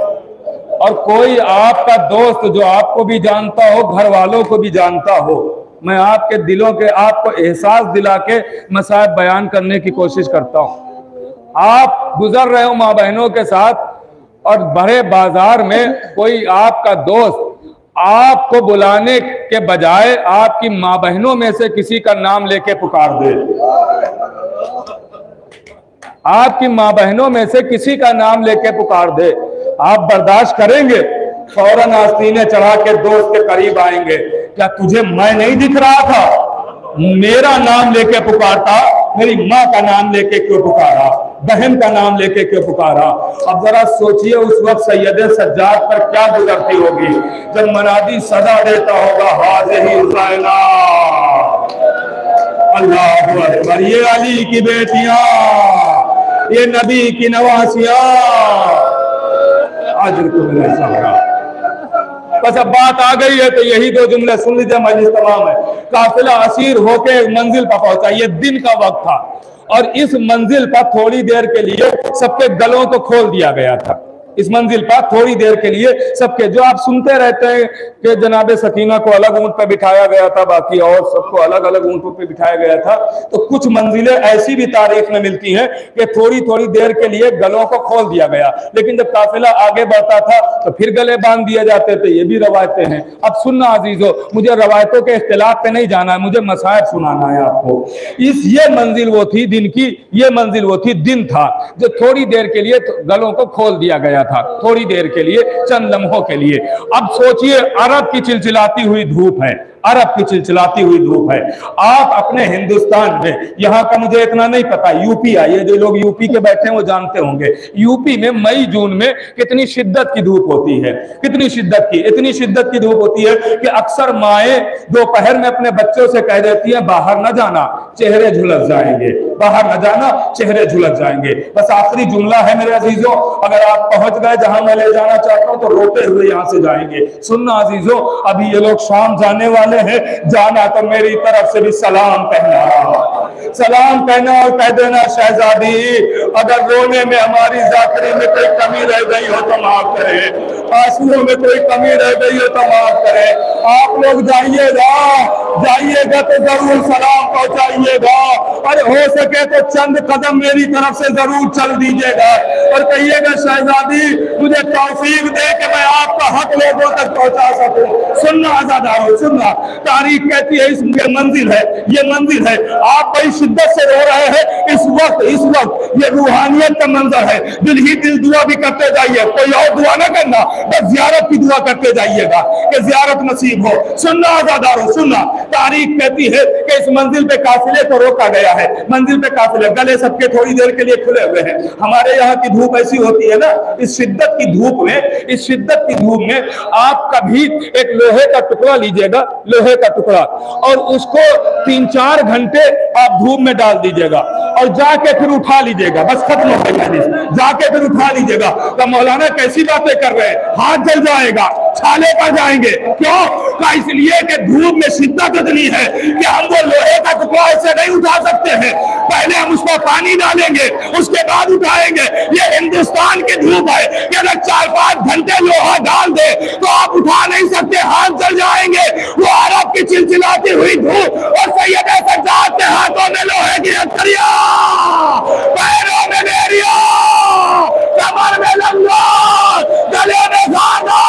और कोई आपका दोस्त जो आपको भी जानता हो, घर वालों को भी जानता हो, मैं आपके दिलों के आपको एहसास दिला के मसाइब बयान करने की कोशिश करता हूं। आप गुजर रहे हो माँ बहनों के साथ और बड़े बाजार में कोई आपका दोस्त आपको बुलाने के बजाय आपकी माँ बहनों में से किसी का नाम लेके पुकार दे, आपकी माँ बहनों में से किसी का नाम लेके पुकार दे, आप बर्दाश्त करेंगे? फौरन आस्तीने चढ़ा के दोस्त के करीब आएंगे। क्या तुझे मैं नहीं दिख रहा था? मेरा नाम लेके पुकारता, मेरी माँ का नाम लेके क्यों पुकारा, बहन का नाम लेके क्यों पुकारा? अब जरा सोचिए उस वक्त सैयद सज्जाद पर क्या गुजरती होगी जब मनादी सदा देता होगा, हाज़िही ज़ैना, अल्लाहु अकबर, ये अली की बेटियां, ये नबी की नवासियां, अजर को मिले सहरा। बस अब बात आ गई है तो यही दो जुमले सुन लीजिए, मजलिस तमाम है। काफिला असीर होके मंजिल पर पहुंचा, ये दिन का वक्त था और इस मंजिल पर थोड़ी देर के लिए सबके गलों को खोल दिया गया था। इस मंजिल पर थोड़ी देर के लिए सबके, जो आप सुनते रहते हैं कि जनाब सकीना को अलग ऊंट पर बिठाया गया था, बाकी और सबको अलग अलग ऊंटों पर बिठाया गया था, तो कुछ मंजिलें ऐसी भी तारीख में मिलती हैं कि थोड़ी थोड़ी देर के लिए गलों को खोल दिया गया, लेकिन जब काफिला आगे बढ़ता था तो फिर गले बांध दिए जाते थे। ये भी रवायतें हैं। अब सुनना अजीजों, मुझे रवायतों के इख्तिलाफ पे नहीं जाना है, मुझे मसाइब सुनाना है आपको। ये मंजिल वो थी दिन की, ये मंजिल वो थी दिन था जो थोड़ी देर के लिए गलों को खोल दिया गया था, थोड़ी देर के लिए, चंद लम्हों के लिए। अब सोचिए, अरब की चिलचिलाती हुई धूप है, अरब की चिलचिलाती हुई धूप है। आप अपने हिंदुस्तान में, यहाँ का मुझे इतना नहीं पता, यूपी आइए, जो लोग यूपी के बैठे हैं वो जानते होंगे, यूपी में मई जून में कितनी शिद्दत की धूप होती है, कितनी शिद्दत की, इतनी शिद्दत की धूप होती है कि अक्सर माएँ दोपहर में अपने बच्चों से कह देती हैं बाहर न जाना, चेहरे झुलस जाएंगे, बाहर न जाना, चेहरे झुलस जाएंगे। बस आखिरी जुमला है मेरे अजीजों, अगर आप पहुंच गए जहां मैं ले जाना चाहता हूं तो रोते हुए यहां से जाएंगे। सुनना अजीजों, अभी ये लोग शाम जाने वाले हैं, जाना तो मेरी तरफ से भी सलाम कहना, सलाम कहना और कह देना शहजादी अगर रोने में हमारी जाकरी में कोई कमी रह गई हो तो माफ करे, आंसुओं में कोई कमी रह गई हो तो माफ करे। आप लोग जाइएगा, जाइएगा तो जरूर सलाम पहुंचाइएगा, और हो सके तो चंद कदम मेरी तरफ से जरूर चल दीजिएगा और कहिएगा शहजादी मुझे तौफीक दे कि मैं आपका हक लोगों तक पहुंचा सकूं। सुनना आजादारों, सुनना, तारीख कहती है, इस मंजिल है, ये मंजिल है। आप बड़ी शिद्दत से रो रहे हैं इस वक्त ये रूहानियत का मंजर है। दिल ही दिल दुआ भी करते जाइए, कोई और दुआ ना करना, बस जियारत की दुआ करते जाइएगा कि जियारत नसीब हो। सुनना आजादारों, सुनना, तारीख कहती है कि इस मंजिल पे काफिले को रोका गया है, मंजिल पे काफिले, गले सबके थोड़ी देर के लिए खुले हुए हैं। हमारे यहाँ की धूप ऐसी होती है ना, इस शिद्दत की धूप में, इस शिद्दत की धूप में आप कभी एक लोहे का टुकड़ा लीजिएगा, लोहे का टुकड़ा, और उसको 3-4 घंटे आप धूप में डाल दीजिएगा और जाके फिर उठा लीजिएगा, बस खत्म हो गई, जाके फिर उठा लीजिएगा। तो मौलाना कैसी बातें कर रहे हैं, हाथ जल जाएगा, छाले पड़ जाएंगे। क्यों? इसलिए कि धूप में शिद्दत इतनी है कि हम वो लोहे का टुकड़ा ऐसे नहीं उठा सकते हैं, पहले हम उसको पानी डालेंगे, उसके बाद उठाएंगे। ये हिंदुस्तान की धूप है कि अगर 4-5 घंटे लोहा डाल दे तो आप उठा नहीं सकते, हाथ जल जाएंगे। वो अरब की चिलचिलाती हुई धूप, और सैयद सज्जाद के हाथों में लोहे की हथकड़ियां, पैरों में बेरिया, कमर में लंगोट, गले में खाना।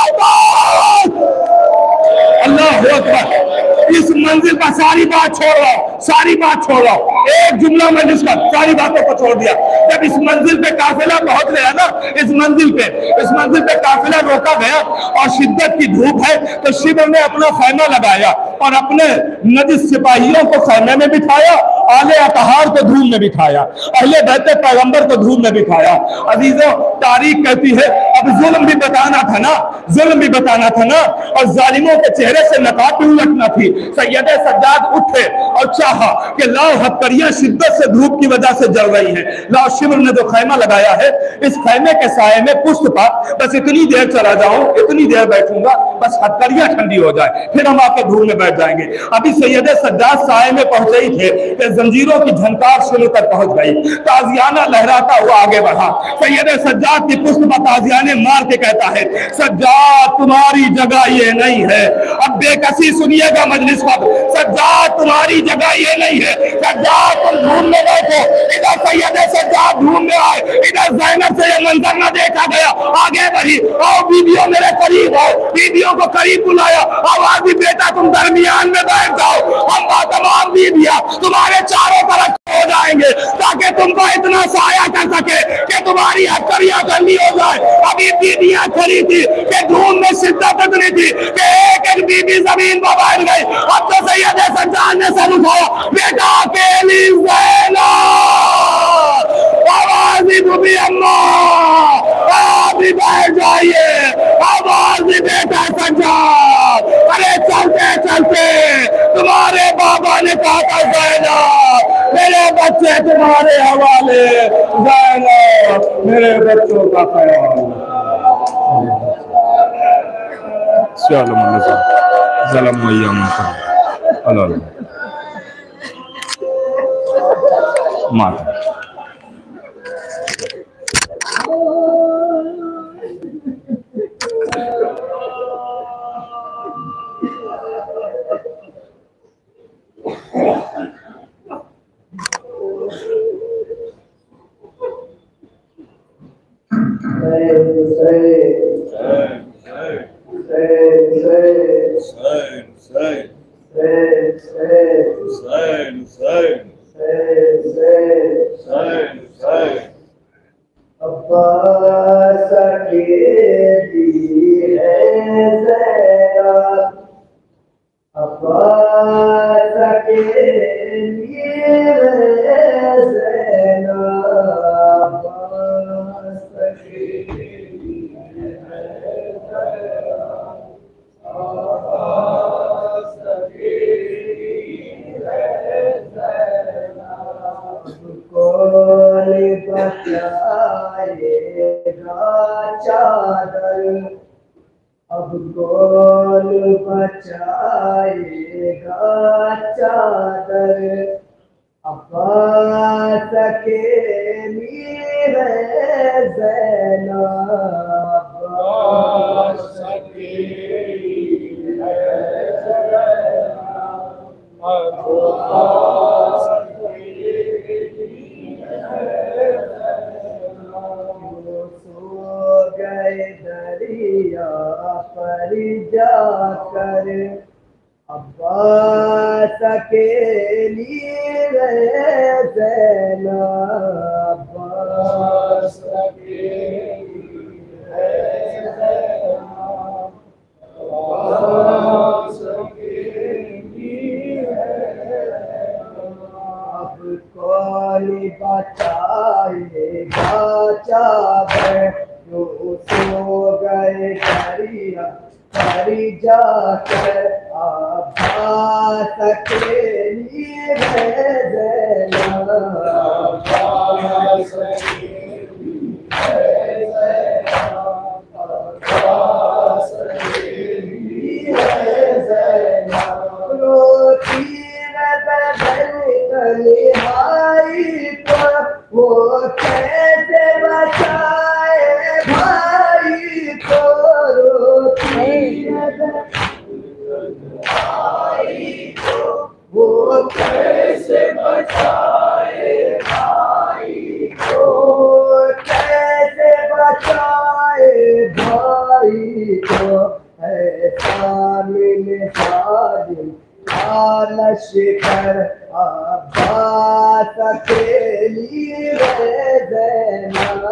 अल्लाह अकबर। इस मंजिल पर सारी बात छोड़ रहा हूं, सारी बात छोड़ रहा हूं, एक जुमला में जिसका सारी बातों को छोड़ दिया। जब इस मंजिल पे काफिला पहुंच गया ना, इस मंजिल पे काफिला रोका गया और शिद्दत की धूप है, तो शिवर ने अपना खैमा लगाया और अपने नजिस सिपाहियों को खैमे में बिठाया, आले अतहार को धूप में बिठाया, अहले बैत पैगंबर को धूप में बिठाया। अजीजों, तारीख कहती है, अब जुल्म भी बताना था ना, जुल्म भी बताना था ना, और जालिमों के चेहरे से नकाब भी उलटना थी। सैयद सज्जाद उठे और चाहा कि लाओ हथकड़ियां शिद्दत से धूप की वजह से जल रही हैं, लाओ शिवर ने जो खैमा लगाया है, इस खैमे के साये में पुष्ट पर बस इतनी देर चला जाऊं, इतनी देर बैठूंगा, बस हथकड़ियां ठंडी हो जाए, फिर हम आके धूप में बैठ जाएंगे। अभी सैयद सज्जाद साये में पहुंचे ही थे कि जंजीरों की झनकार शुरू तक पहुंच गई, ताजियाना लहराता हुआ आगे बढ़ा। सैयद सज्जाद की पुष्ट पर ताजियाने मार के कहता है, सज्जाद तुम्हारी जगह ये नहीं है। अब बेकसी सुनिएगा मजलिस पर, सज्जाद तुम्हारी जगह ये नहीं है, सज्जाद तुम धूम में बैठो। इधर सैयद सज्जाद धूम में आए, इधर ज़ैनब से ये मंजर न देखा गया, आगे बढ़ी, आओ बीबियों मेरे करीब आओ, बीबियों को करीब बुलाया, आवाज भी बेटा तुम दरमियान में बैठ जाओ, हम तमाम बीबियां तुम्हारे चारों तरफ हो जाएंगे ताकि तुमको इतना साया कर सके कि तुम्हारी हथकड़ियां ठंडी हो जाए। अभी बीबियां खड़ी थी कि धूम में शिद्दत इतनी थी कि एक बीबी जमीन पर बैठ गई। अब तो सैयद सज्जाद ने सर उठाया, बेटा अकेली ज़ैनब, आवाज भी डूबी, अम्मा आप भी बैठ जाइए, आवाज भी बेटा सज्जाद। अरे चलते चलते तुम्हारे बाबा ने कहा था ज़ैनब मेरे बच्चे तुम्हारे हवाले, ज़ैनब मेरे बच्चों का ख्याल। माता हुसैन हुसैन हुसैन हुसैन अब्बास अकेली है ज़ैनब, अब्बास अकेली है ज़ैनब, अब्बास अकेली है ज़ैनब, अब्बास अकेली है ज़ैनब। कौन बचाएगा चादर, अब कौन बचाएगा चादर, अब्बास अकेली है ज़ैनब, अब्बास अकेली है ज़ैनब, अब्बास सो गए दरिया पर जाकर, अब्बास अकेली है ज़ैनब, अब्बास अकेली है ज़ैनब, अब्बास अकेली है ज़ैनब। अब कौन बचाएगा चादर, जो सो गए दरिया पर जाकर, अब्बास अकेली है ज़ैनब, अब्बास अकेली है ज़ैनब, अब्बास अकेली है ज़ैनब। रोती तन्हाई को वो कैसे बचाए भाई को, रोती तन्हाई को वो कैसे बचाए भाई को, कैसे बचाए भाई को, ऐसा मिले साजिद लश्कर, अब्बास अकेली है ज़ैनब,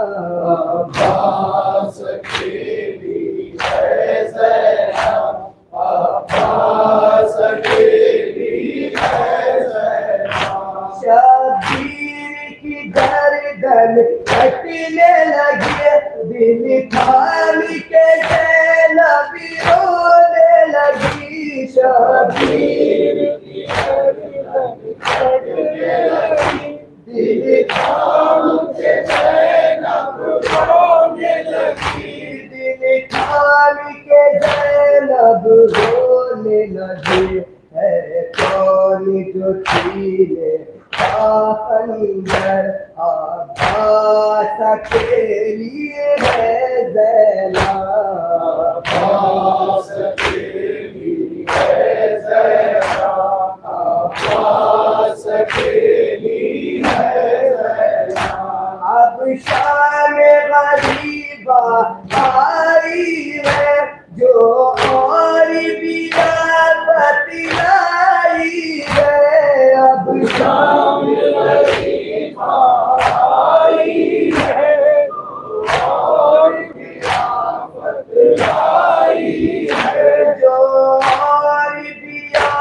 अब्बास अकेली है ज़ैनब, अब्बास अकेली है ज़ैनब। शबीर की गर्दन कटने लगी, दिल थाम के ज़ैनब रोने लगी, शबीर की गर्दन कटने लगी, दिल थाम के ज़ैनब रोने लगी, दिल थाम के ज़ैनब रोने लगी। है कौन जो छीने अंदर, अब्बास अकेली है ज़ैनब, अब्बास अकेली है ज़ैनब, अब्बास अकेली है ज़ैनब। अब शान गरीबा आई है, जो और बिना बतलाई है, अब शान गरीबा आई है, और बिना बतलाई है, जो और बिना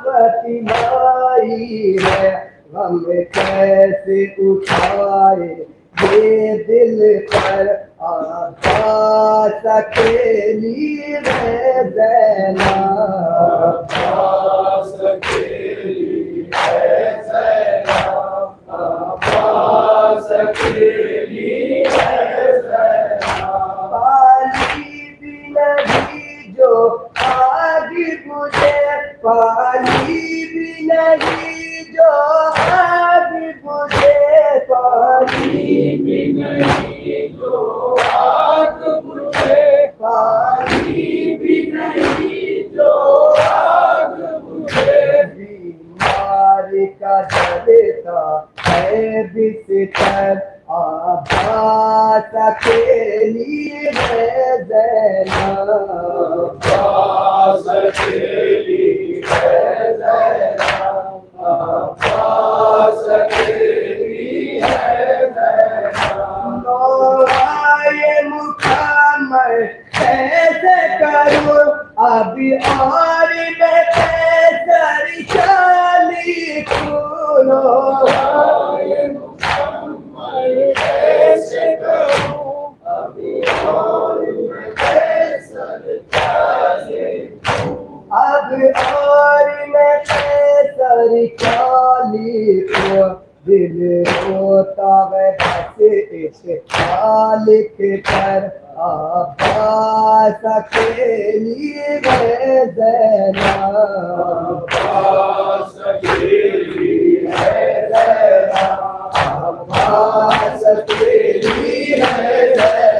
बतलाई है। हम कैसे उठाए ये दिल पर, अब्बास अकेली है ज़ैनब, अब्बास अकेली है ज़ैनब, अब्बास अकेली है ज़ैनब। पानी भी नहीं जो आग बुझे, पानी भी नहीं जो आग बुझे, पानी भी नहीं जो आग बुझे, पानी भी नहीं जो आग बुझे। बीमार का जलता है बिस्तर, अब्बास अकेली है ज़ैनब, अब्बास अकेली है ज़ैनब, सारी काली को दिल होता है बस इस लिख कर अब्बास अकेली है ज़ैनब अब्बास अकेली है ज़ैनब अब्बास अकेली है ज़ैनब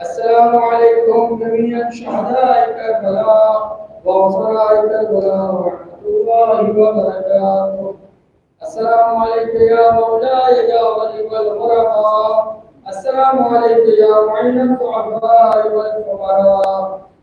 अस्सलामु अलैकुम जमीअन शहदाए करबला व उसराए करबला व रहमतुल्लाहि व बरकातुहू अस्सलामु अलैका या मौलाया या वली वल गुरबा अस्सलामु अलैका या मुइनत दुआबा वल फुqara